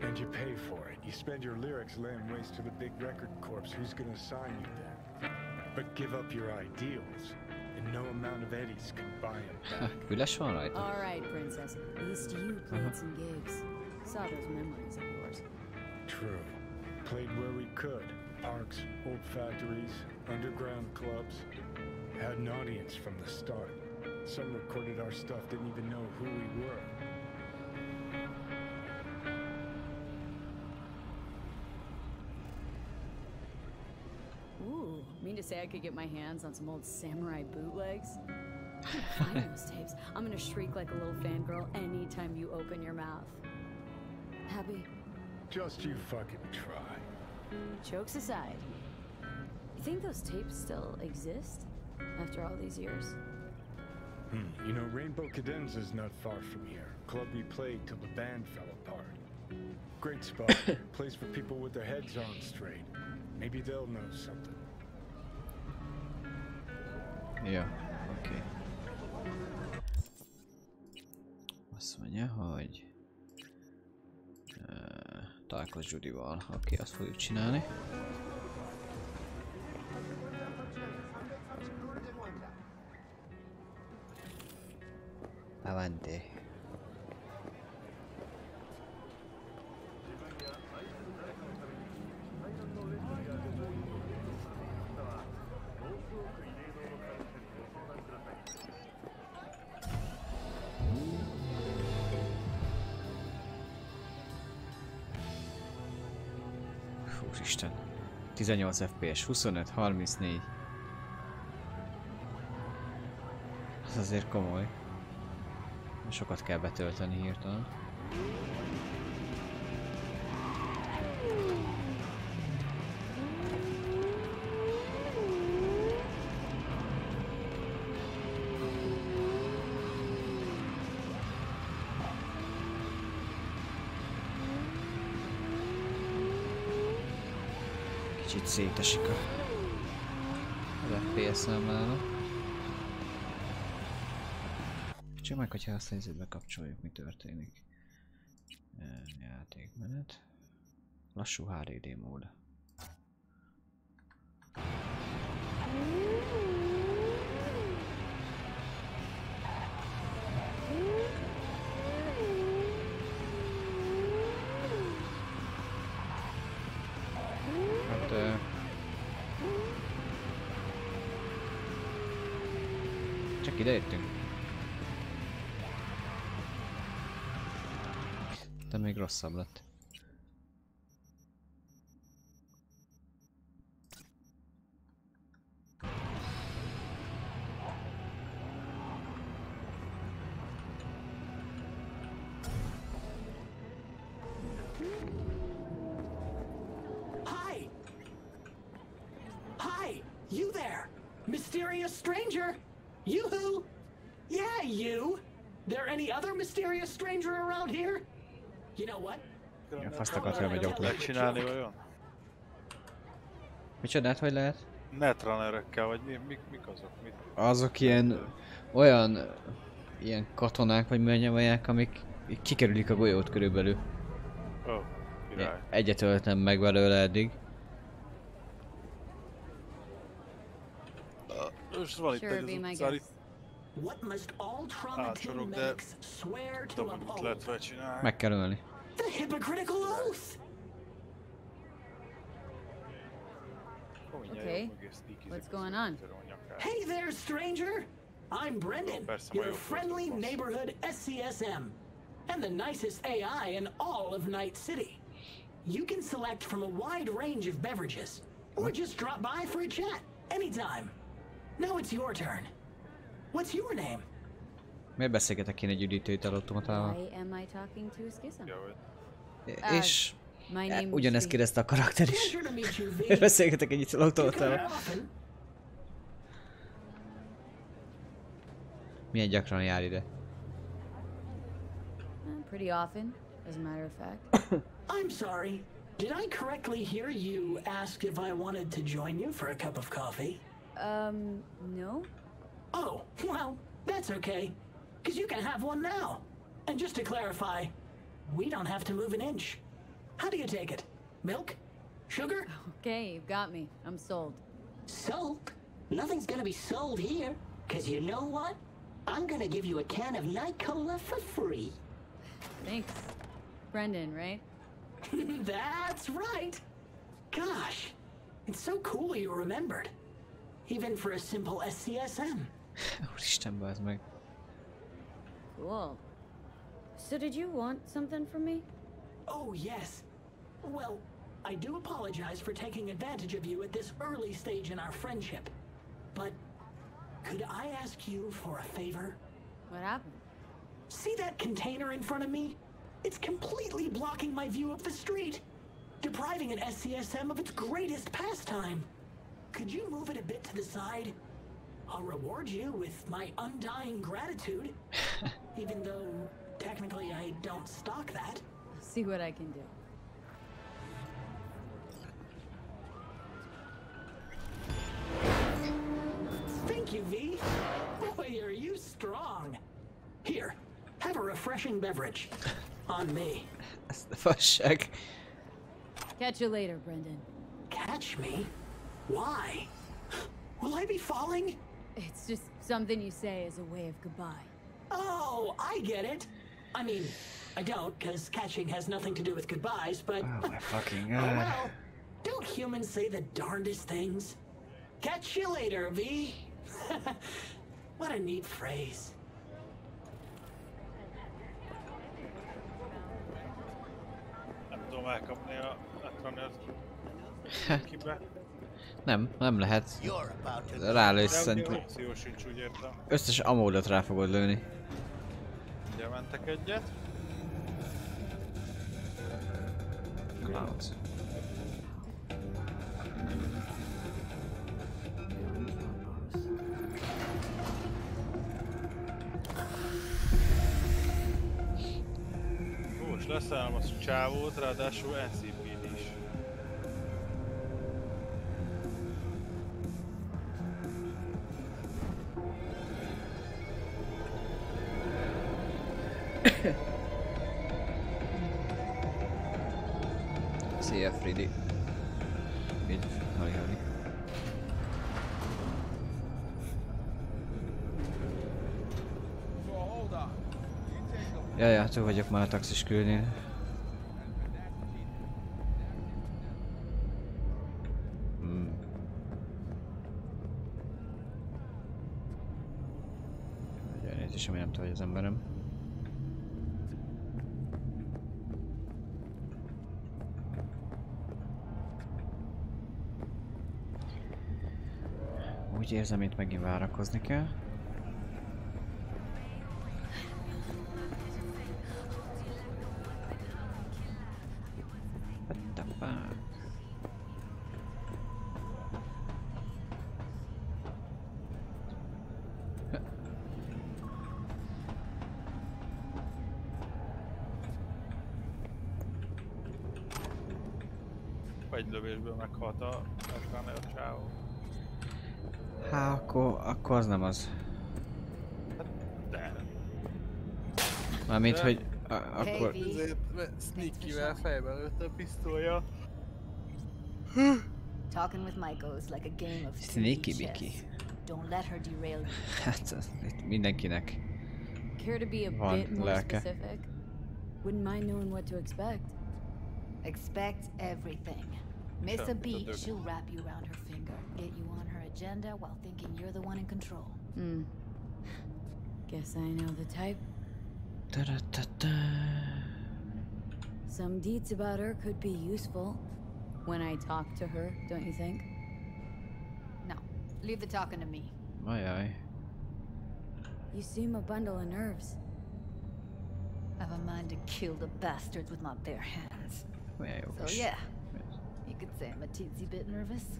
And you pay for it. You spend your lyrics laying waste to the big record corps. Who's gonna sign you then? But give up your ideals, and no amount of eddies can buy them back. Alright, princess. At least you played some gigs. Saw those memories of yours. True. Played where we could. Parks, old factories, underground clubs. Had an audience from the start. Some recorded our stuff, didn't even know who we were. Ooh, mean to say I could get my hands on some old samurai bootlegs? I'm gonna find those tapes. I'm gonna shriek like a little fangirl anytime you open your mouth. Happy? Just you fucking try. Jokes aside, you think those tapes still exist after all these years? You know, Rainbow Cadenza's not far from here. Club we played till the band fell apart. Great spot. Place for people with their heads on straight. Maybe they'll know something. Ja, oké. Azt mondja, hogy találkozz Judyval. Oké, azt fogjuk csinálni. Avante. Úristen. 18 FPS, 25, 34. Ez azért komoly. Sokat kell betölteni hirtelen. Kicsit szétesik az FPS számlára. Csak meg, hogyha azt helyzetbe kapcsoljuk, mi történik. Játékmenet. Lassú HDD mód. Csak ideértünk? De még rosszabb lett. You there! Mysterious stranger! Yoo-hoo! Yeah, you! There any other mysterious stranger around here? You know what? Ja, faszt akart elmegy autót. Lehet csinálni olyan? Micsodát, hogy lehet? Netrunnerekkel, vagy mik azok? Mit? Azok ilyen... olyan... ilyen katonák, vagy műanyagolják, amik kikerülik a golyót körülbelül. Ó, király. Egyet öltem meg belőle eddig. Most van itt egy az utcán itt. Átsorok, de tudom, hogy mit lehet vele csinálni. Meg kell ölni. The hypocritical oath! Okay, what's going on? Hey there, stranger! I'm Brendan, your friendly neighborhood SCSM, and the nicest AI in all of Night City. You can select from a wide range of beverages, or just drop by for a chat, anytime. Now it's your turn. What's your name? Miért beszélgetek én egy üdítőitalautomatával? Why am I talking to a schism? És ugyanezt kérdezte a karakter is. Beszélgetek egy italautomatával. Milyen gyakran jár ide? Pretty often, as a matter of fact. I'm sorry. Did I correctly hear you ask if I wanted to join you for a cup of coffee? No. Oh, well, that's okay. Because you can have one now. And just to clarify, we don't have to move an inch. How do you take it? Milk? Sugar? Okay, you've got me. I'm sold. Sold? Nothing's gonna be sold here. Because you know what? I'm gonna give you a can of Night Cola for free. Thanks. Brendan, right? That's right. Gosh, it's so cool you remembered. Even for a simple SCSM. Úristen, bazd meg. Cool. So did you want something from me? Oh, yes. Well, I do apologize for taking advantage of you at this early stage in our friendship. But could I ask you for a favor? What happened? See that container in front of me? It's completely blocking my view of the street, depriving an SCSM of its greatest pastime. Could you move it a bit to the side? I'll reward you with my undying gratitude, even though technically I don't stock that. I'll see what I can do. Thank you, V. Boy, are you strong. Here, have a refreshing beverage. On me. That's the first check. Catch you later, Brendan. Catch me? Why? Will I be falling? It's just something you say as a way of goodbye. Oh, I get it. I mean, I don't, because catching has nothing to do with goodbyes, but... Oh my fucking oh god. well, don't humans say the darndest things? Catch you later, V. What a neat phrase. Nem tudom elkapni a netrunner-t. Kibe. Nem lehet. Rálősz szerintem. Opció sincs, úgy értem. Összes amódot rá fogod lőni. Ugye mentek egyet. Clouds. Ó, és leszállom a csávót, ráadásul NCPD is. Szia, Freddy. Így, hajjani. Jajjá, túl vagyok már a taxis küldnél. Úgy érzem, mint megint várakozni kell. What the fuck? Egy lövésből meghalt a csávó. Hát akkor az nem az. De. Mármint, hogy akkor... Sneaky-vel fejbe lőtt a pisztolya. Talking with Michael is like a game of Sneaky Biki. Don't let her derail you. Hát itt mindenkinek Care to be a bit more specific? Wouldn't mind knowing what to expect. Expect everything. Miss a beat, she'll wrap you around her finger, get you on her agenda while thinking you're the one in control. Guess I know the type. Da-da-da-da. Some deeds about her could be useful when I talk to her, don't you think? No, leave the talking to me. Aye. You seem a bundle of nerves. I've a mind to kill the bastards with my bare hands. So yeah, you could say I'm a teensy bit nervous.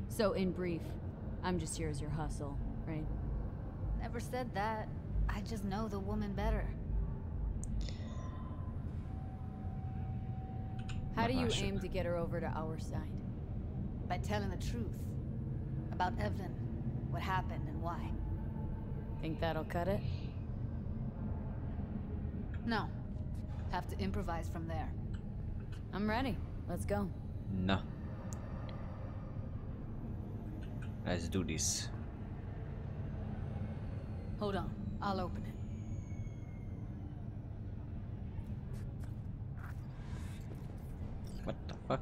So in brief, I'm just here as your hustle, right? Never said that. I just know the woman better. How do you aim to get her over to our side? By telling the truth. About Evelyn, what happened and why. Think that'll cut it? No. Have to improvise from there. I'm ready. Let's go. No. Let's do this. Hold on. I'll open it. What the fuck?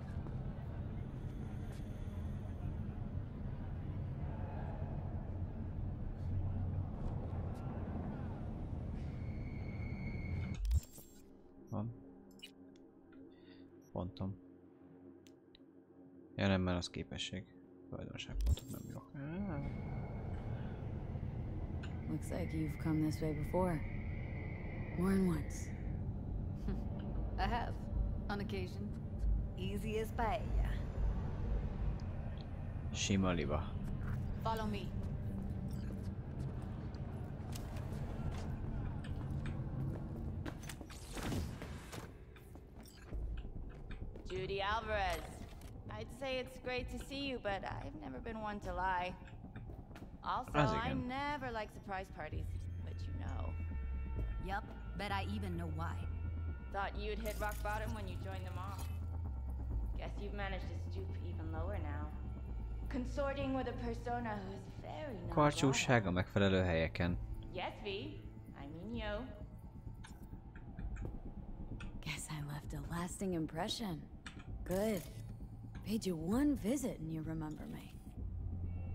Van. Pontom. Ja nem, mert az képesség. Tulajdonságpontok nem jó. Looks like you've come this way before. More than once. I have. On occasion. Easy as paella. Sima liba. Follow me. Judy Alvarez. I'd say it's great to see you, but I've never been one to lie. Also, I never like surprise parties, but you know. Yup, bet I even know why. Thought you'd hit rock bottom when you joined them all. Guess you've managed to stoop even lower now. Consorting with a persona who's very not Karcsúság a megfelelő helyeken. Yes, V. I mean you. Guess I left a lasting impression. Good. Paid you one visit and you remember me.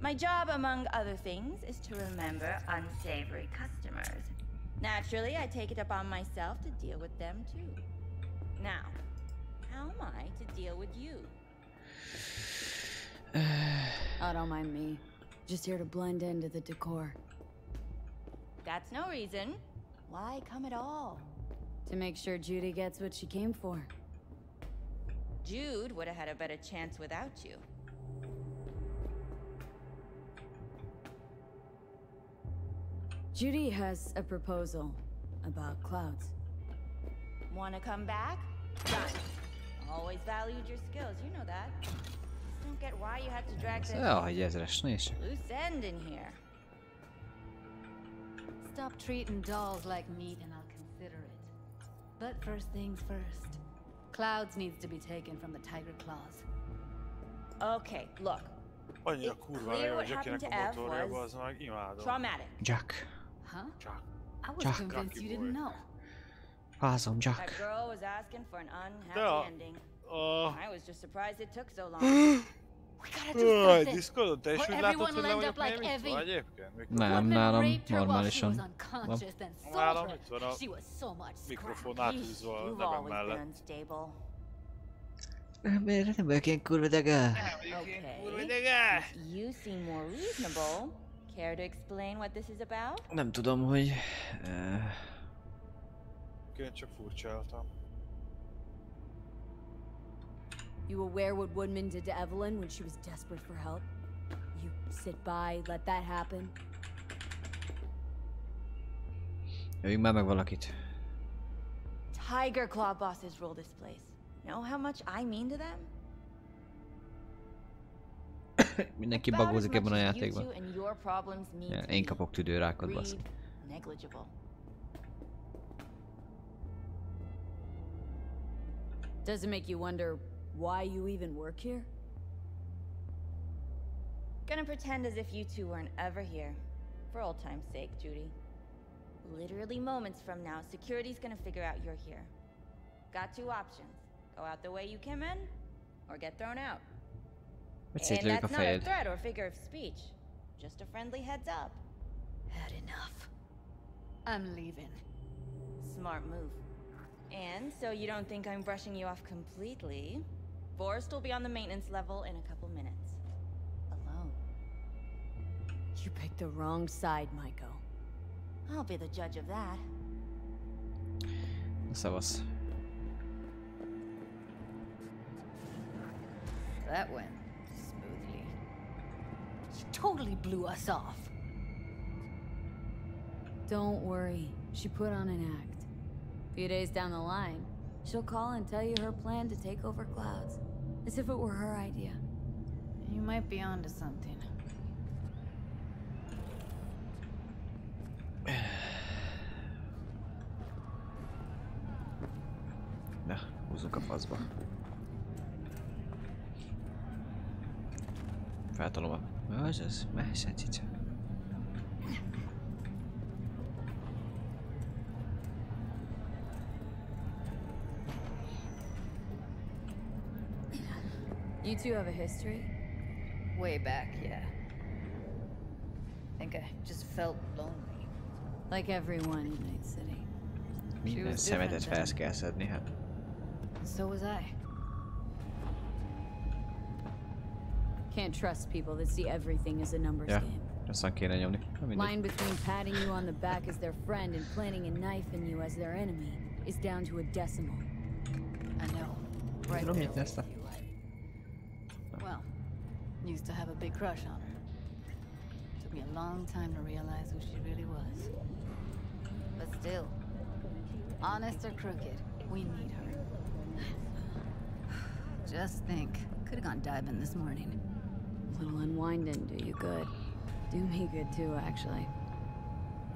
My job, among other things, is to remember unsavory customers. Naturally, I take it upon myself to deal with them too. Now, how am I to deal with you? Oh, don't mind me. Just here to blend into the decor. That's no reason. Why come at all? To make sure Judy gets what she came for. Jude would have had a better chance without you. Judy has a proposal about clouds. Wanna come back? Done. Always valued your skills, you know that. Just don't get why you had to drag this loose end in here. Stop treating dolls like meat and I'll consider it. But first things first. Clouds needs to be taken from the tiger claws. Okay, look. Annyira kurva jó, hogy Jackie-nek a motorjába, az meg imádom. Traumatic. Jack. Huh? Jack. I was convinced you didn't know. Fázom, Jack. That girl was asking for an unhappy ending. I was just surprised it took so long. We gotta do something. Discordon, te is úgy látod, hogy le vagyok némítva egyébként? Nem, nálam normálisan van. Nálam itt van a mikrofon átűzve a nevem mellett. Miért nem vagyok ilyen kurva dega? Okay. You seem more reasonable. Care to explain what this is about? Nem tudom, hogy... Én csak furcsáltam. You aware what Woodman did to Evelyn when she was desperate for help? You sit by, let that happen? Jöjjünk már meg valakit. Tiger Claw bosses rule this place. Know how much I mean to them? Mindenki bagózik ebben a játékban. Ja, én kapok tüdőrákot, basz. Negligible. Does it make you wonder why you even work here? Gonna pretend as if you two weren't ever here. For old time's sake, Judy. Literally moments from now, security's gonna figure out you're here. Got two options. Go out the way you came in, or get thrown out. And that's not a threat or figure of speech. Just a friendly heads up. Had enough. I'm leaving. Smart move. And so you don't think I'm brushing you off completely, Forrest will be on the maintenance level in a couple minutes. Alone. You picked the wrong side, Maiko. I'll be the judge of that. Szevasz. That went smoothly. She totally blew us off. Don't worry. She put on an act. A few days down the line, she'll call and tell you her plan to take over clouds. As if it were her idea. You might be onto something. Na, húzzunk a faszba. Feltolom a... Az az, mehessen cica. You two have a history? Way back, yeah. I think I just felt lonely. Like everyone in Night City. Minden szemetet fel kell szedni, hát. So was I. Can't trust people that see everything as a numbers game. Aztán kéne nyomni. Line between patting you on the back as their friend and planting a knife in you as their enemy is down to a decimal. I know. Right there. Well, used to have a big crush on her. Took me a long time to realize who she really was. But still, honest or crooked, we need her. Just think, could have gone diving this morning. A little unwinding do you good. Do me good too, actually.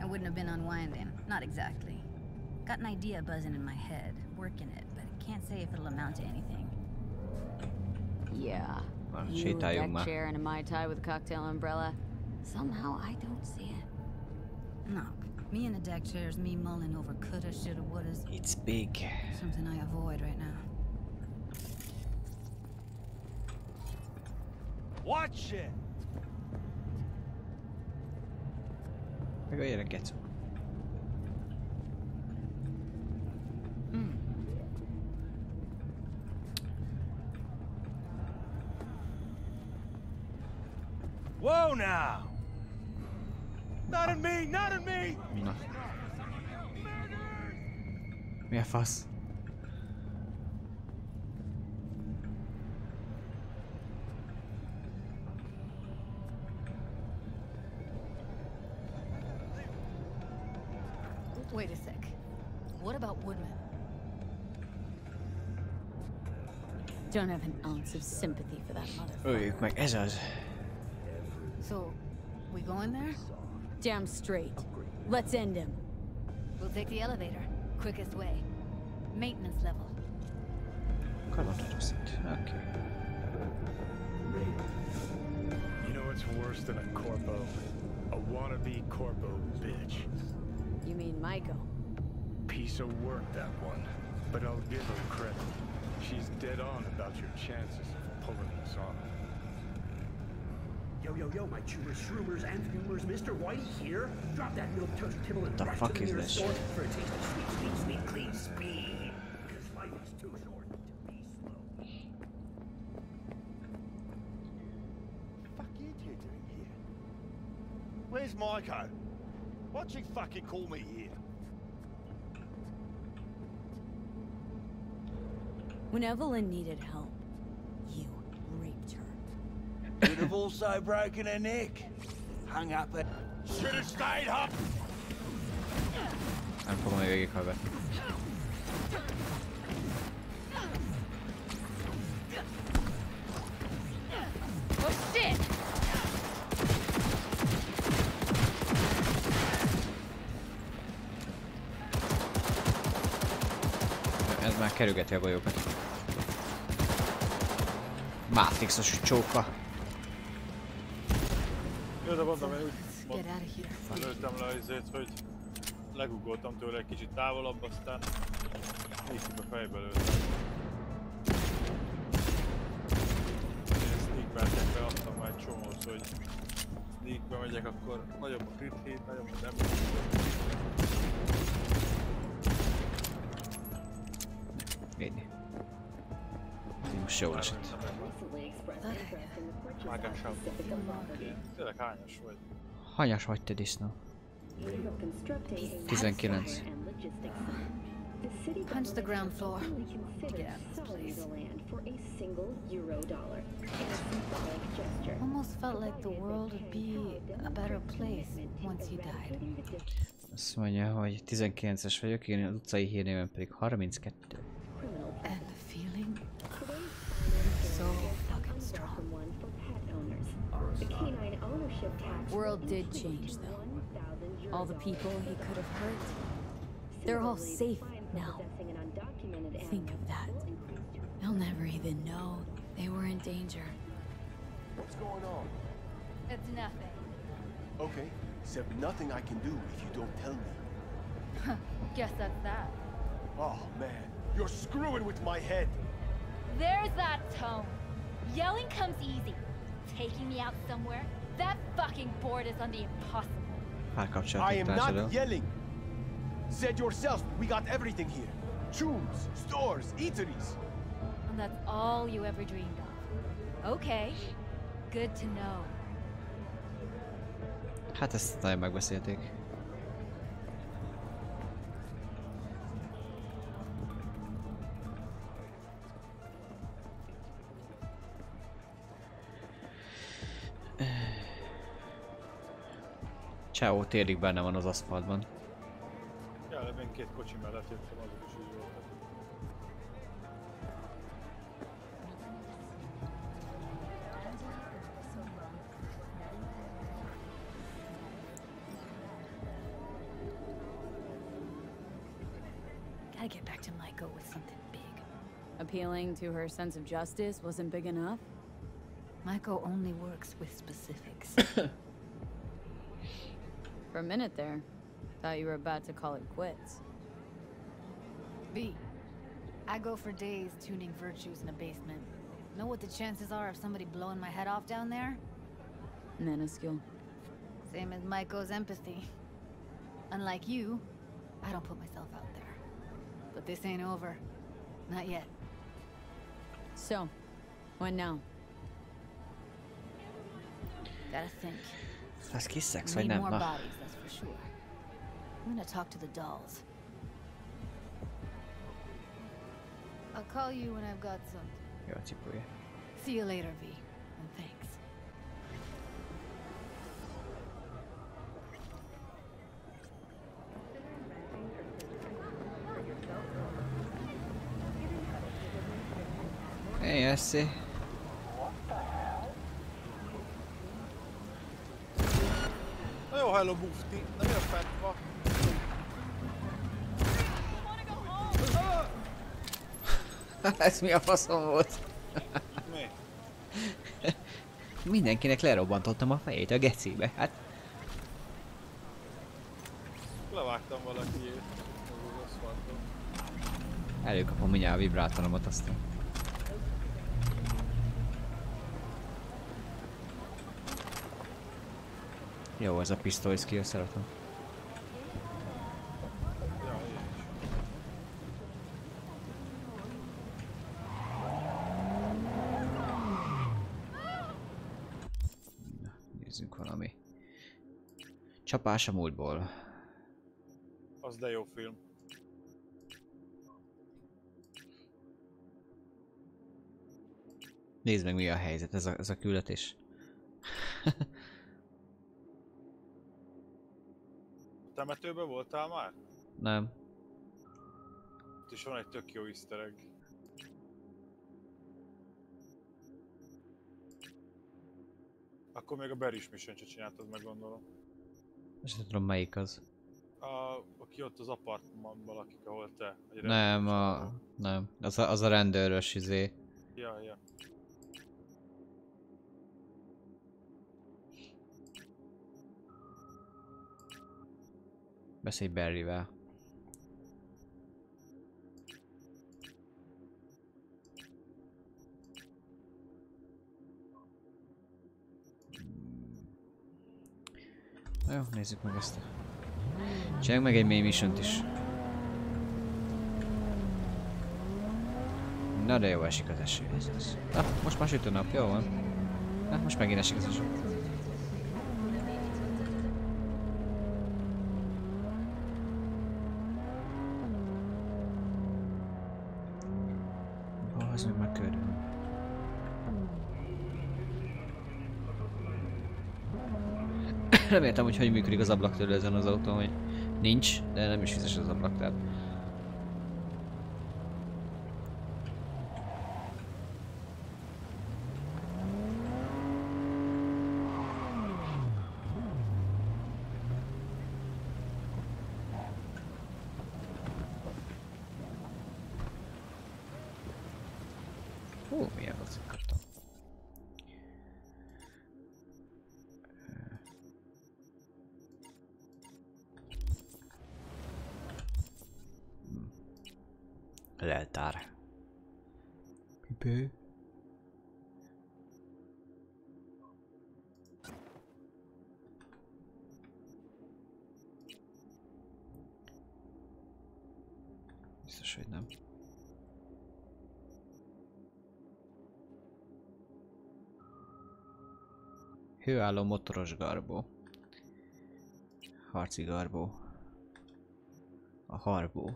I wouldn't have been unwinding, not exactly. Got an idea buzzing in my head, working it, but I can't say if it'll amount to anything. Yeah. You, a deck chair and a Mai Tai with a cocktail umbrella. Somehow I don't see it. No. Me in a deck chair is me mulling over coulda, shoulda, wouldas. It's big. Something I avoid right now. Watch it! Megöljenek, Getsu. Whoa now! Not in me! Not in me! Na. Mi a fasz? Wait a sec. What about Woodman? Don't have an ounce of sympathy for that motherfucker. Öljük meg, ez az. So, we going there? Damn straight. Let's end him. We'll take the elevator. Quickest way. Maintenance level. Okay. You know what's worse than a corpo? A wannabe corpo bitch. You mean Maiko? Piece of work, that one. But I'll give her credit. She's dead on about your chances of pulling this off. Yo, my chewers, shroomers, and fumers, Mr. Whitey here. Drop that milk toast kibble and the rush fuck to the is nearest this store shit? for a taste of sweet, clean speed. Because life is too short to be slow. Where's Maiko? Why'd she fucking call me here? When Evelyn needed help, you raped her. Could have also broken her neck. Hung up at... Should have stayed up! Nem fogom még végighallgatni. Oh shit! Ez már kerülgeti a golyókat. Matrixos csóka. Jó, de mondom, én úgy lőttem le azért, hogy legugoltam tőle egy kicsit távolabb, aztán néztük a fejbe lőttem. Én sneakbentekre adtam már egy csomót, hogy sneakbe megyek, akkor nagyobb a crit hit, nagyobb a damage. Védni. Most jól esett. Mágásabb. Tényleg hányas vagy? Hanyas vagy te disznó? 19. Punch the ground floor to get out of this place. Almost felt like the world would be a better place once he died. Azt mondja, hogy 19-es vagyok, én az utcai hírnéven pedig 32. And the feeling? So fucking strong. World did change though. All the people he could have hurt, they're all safe now. Think of that. They'll never even know they were in danger. What's going on? It's nothing. Okay, except nothing I can do if you don't tell me. Guess that's that. Oh man, you're screwing with my head. There's that tone. Yelling comes easy. Taking me out somewhere, that fucking board is on the impossible. I am not yelling. Said yourself, we got everything here. Shoes, stores, eateries. And that's all you ever dreamed of. Okay, good to know. Hát ezt nagyon megbeszélték. Ciao, térdig benne van az aszfaltban. Ja, de én két kocsi mellett jöttem, azok is így voltak. Gotta get back to Maiko with something big. Appealing to her sense of justice wasn't big enough? Maiko only works with specifics. For a minute there, thought you were about to call it quits. B, I go for days tuning virtues in a basement. Know what the chances are of somebody blowing my head off down there? Minuscule. Same as Maiko's empathy. Unlike you, I don't put myself out there. But this ain't over. Not yet. So, what now? Gotta think. Ez kis szex, We vagy need nem? more Na. bodies, that's for sure. I'm gonna talk to the dolls. I'll call you when I've got something. Jó a cipője. See you later, V. And thanks. Hey, Este. Na jó, hello Bufti, nem jön fentva. Ez mi a faszom volt? Mi? Mindenkinek lerobbantottam a fejét a gecibe, hát. Levágtam valakiét az aszfalton. Előkapom mindjárt a vibrátoromat aztán. Jó, ez a pisztoly skill, szeretem. Ja, én is. Na, nézzünk valami Csapás a múltból. Az de jó film. Nézd meg mi a helyzet, ez a küldetés. Temetőben voltál már? Nem. Itt is van egy tök jó easter egg. Akkor még a Beris Mission se csináltad meg, gondolom. És nem tudom melyik az. Aki ott az apartmanban lakik, ahol te. Nem, nem. Az a rendőrös izé. Ja. Beszélj Barryvel. Jó, nézzük meg ezt. Csináljunk meg egy main missiont is. Na de jó esik az eső. Na, most már sütő nap, jó van. Hát most megint esik az eső. Az meg körül. Nem értem, hogy működik az ablaktörlő ezen az autón, hogy nincs, de nem is vizes az ablak, tehát. Milyen rossz kaptam. Leltár. Pipő. Biztos, hogy nem. Hőálló motoros garbó. Harci garbó. A harbó.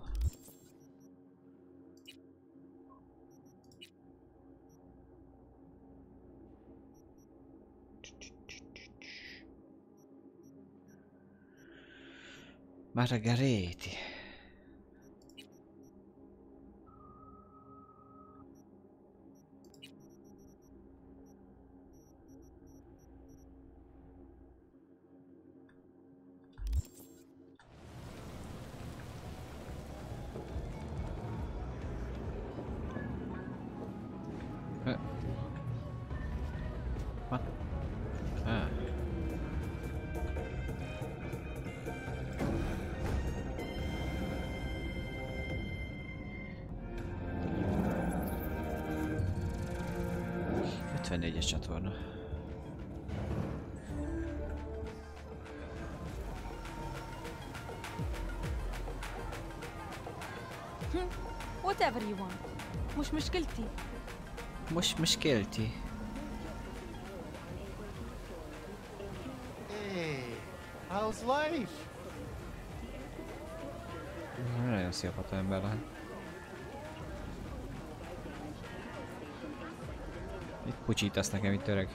Margaréti. What? Ah. Es csatorna. Whatever you want. مش مشكلتي. مش مشكلتي. Hey, how's life? Nagyon szívható ember lehet. Mit pucsítasz nekem itt, öreg?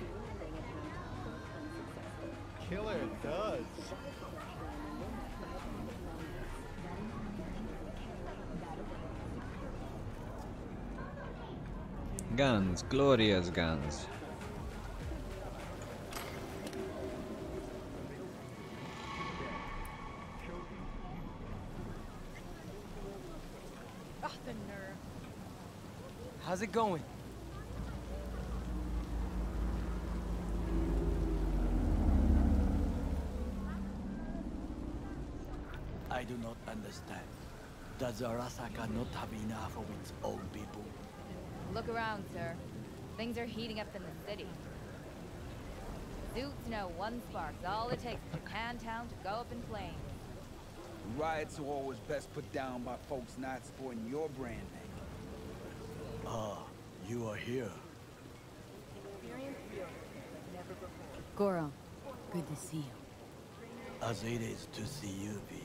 Killer does. Guns, glorious guns. the nerve. How's it going? I do not understand. Does Arasaka not have enough of its own people? Look around, sir. Things are heating up in the city. Suits know one spark's all it takes for Japantown to go up in flames. Riots are always best put down by folks not supporting your brand name. Ah, you are here. Goro, good to see you. As it is to see you, V.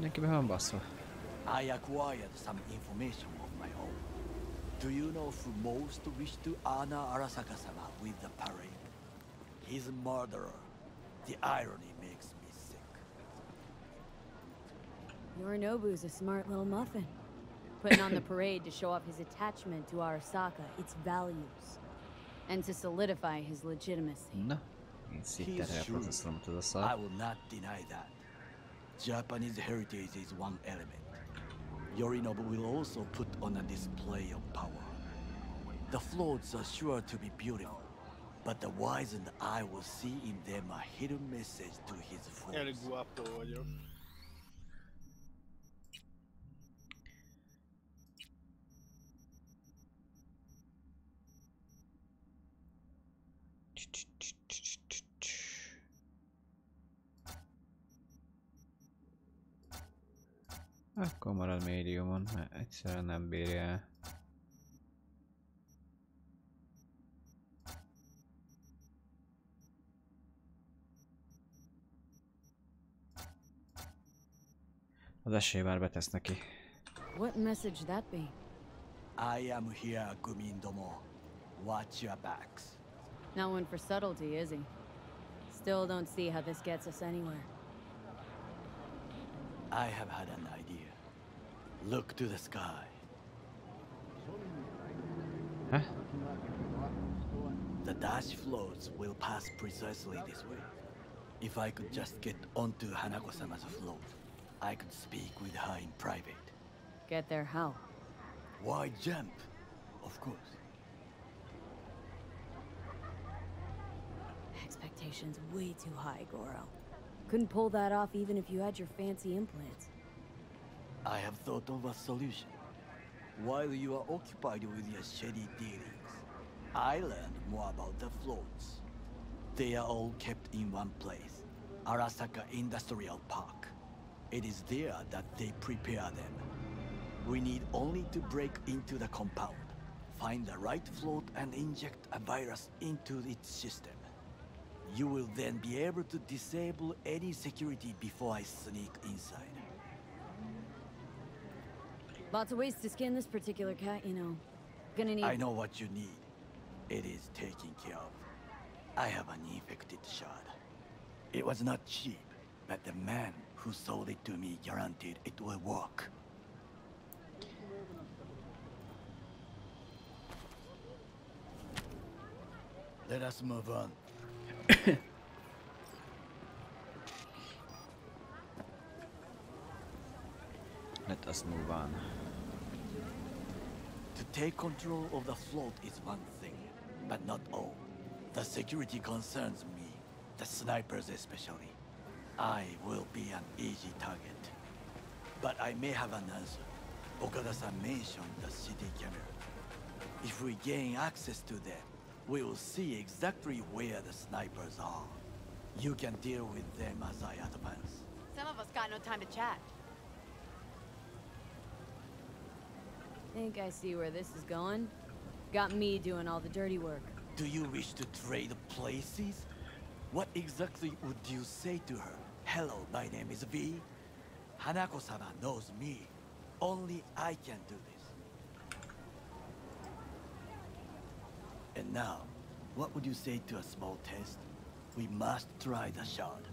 Neki be van baszva. I acquired some information of my own. Do you know who most wished to honor Arasaka-sama with the parade? He's a murderer. The irony makes me sick. Yorinobu's a smart little muffin. Putting on the parade to show off his attachment to Arasaka, its values. And to solidify his legitimacy. Na, én szétterhel a processzorom, tudod a szar. I will not deny that. Japanese heritage is one element. Yorinobu will also put on a display of power. The floats are sure to be beautiful, but the wizened eye will see in them a hidden message to his foes. Elég guapo vagyok. Akkor marad médiumon, mert egyszerűen nem bírja el. Az esély már betesz neki. What message that be? I am here, Gumindomo. Watch your backs. Not one for subtlety, is he? Still don't see how this gets us anywhere. I have had an idea. Look to the sky. Huh? The dash floats will pass precisely this way. If I could just get onto Hanako-sama's float, I could speak with her in private. Get there how? Why jump? Of course. Expectations way too high, Goro. Couldn't pull that off even if you had your fancy implants. I have thought of a solution. While you are occupied with your shady dealings, I learned more about the floats. They are all kept in one place, Arasaka Industrial Park. It is there that they prepare them. We need only to break into the compound, find the right float and inject a virus into its system. You will then be able to disable any security before I sneak inside. Lots of ways to skin this particular cat, you know. Gonna need... I know what you need. It is taken care of. I have an infected shard. It was not cheap, but the man who sold it to me guaranteed it will work. Let us move on. Let us move on. To take control of the float is one thing, but not all. The security concerns me, the snipers especially. I will be an easy target. But I may have an answer. Okada-san mentioned the city camera. If we gain access to them, we will see exactly where the snipers are. You can deal with them as I advance. Some of us got no time to chat. Think I see where this is going. Got me doing all the dirty work. Do you wish to trade places? What exactly would you say to her? Hello, my name is V. Hanako-sama knows me. Only I can do this. And now, what would you say to a small test? We must try the shard.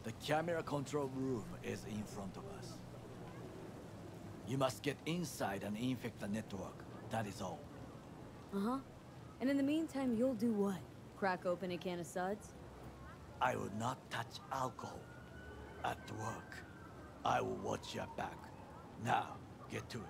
The camera control room is in front of us. You must get inside and infect the network. That is all. Uh-huh. And in the meantime, you'll do what? Crack open a can of suds? I will not touch alcohol. At work, I will watch your back. Now, get to it.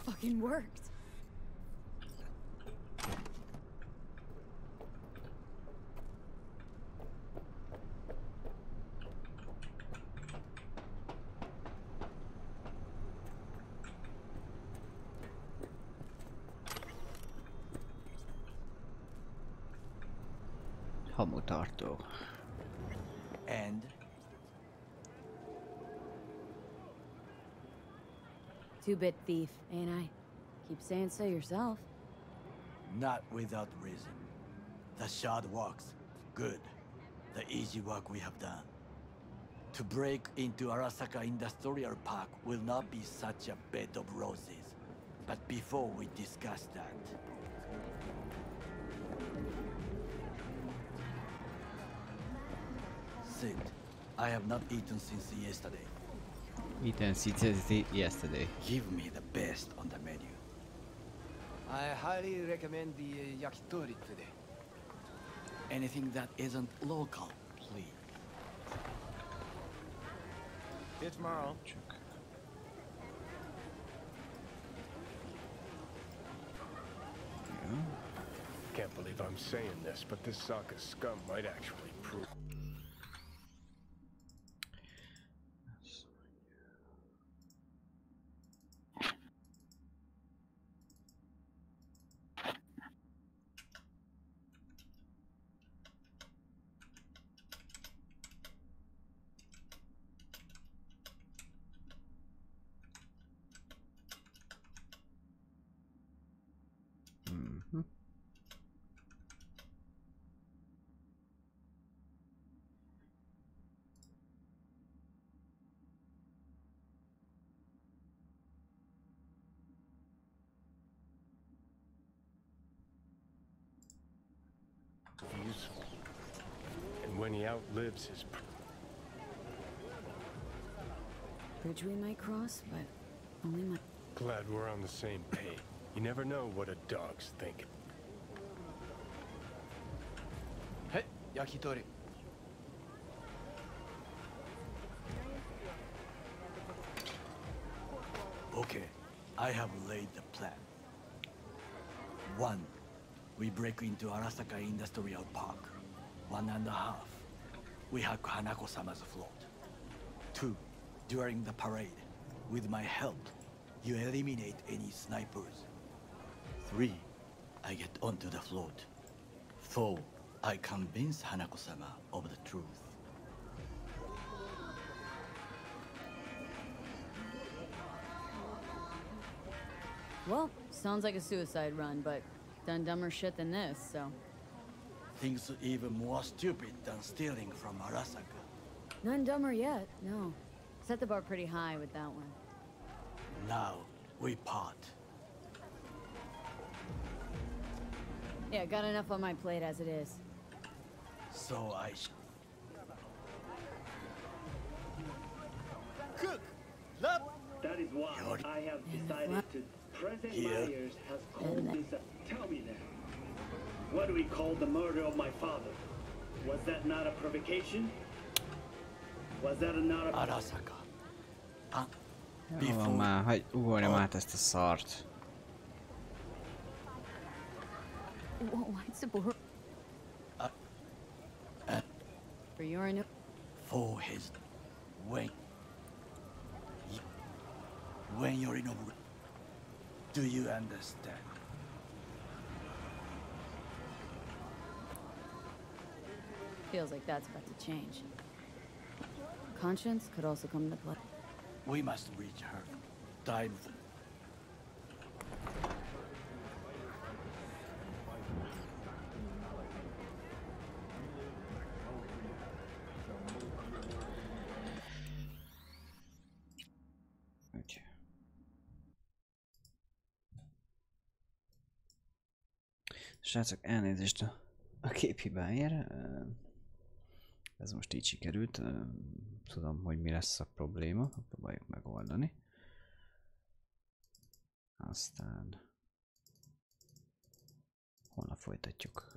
Fucking worked. Hamutartó. And Two-bit thief, ain't I? Keep saying so yourself. not without reason. The shard works. Good. The easy work we have done. To break into Arasaka Industrial Park will not be such a bed of roses. But before we discuss that... Sid, I have not eaten since yesterday. Eaten since yesterday. Give me the best on the menu. I highly recommend the yakitori today. Anything that isn't local, please. See you tomorrow. Can't believe I'm saying this, but this Sokka scum might actually prove. Useful. And when he outlives his... Bridge we might cross, but only my... Glad we're on the same page. You never know what a dog's thinking. Hey, yakitori. Okay, I have laid the plan. 1. We break into Arasaka Industrial Park. 1.5. We hack Hanako-sama's float. 2. During the parade, with my help, you eliminate any snipers. 3. I get onto the float. 4. I convince Hanako-sama of the truth. Well, sounds like a suicide run, but done dumber shit than this, so... Things even more stupid than stealing from Arasaka. None dumber yet, no. Set the bar pretty high with that one. Now, we part. Yeah, got enough on my plate as it is. So I Cook! Love! That is why I have decided to present Myers has called this up. Tell me then. What do we call the murder of my father? Was that not a provocation? Was that not a... Arasaka. Jó van már, hagyj ugorjam át ezt a szart. For your new... For his... When you're in a... Do you understand? Feels like that's about to change. Conscience could also come into play. We must reach her. Time. Srácok, elnézést a képhibáért. Ez most így sikerült. Tudom, hogy mi lesz a probléma. Próbáljuk megoldani. Aztán holnap folytatjuk.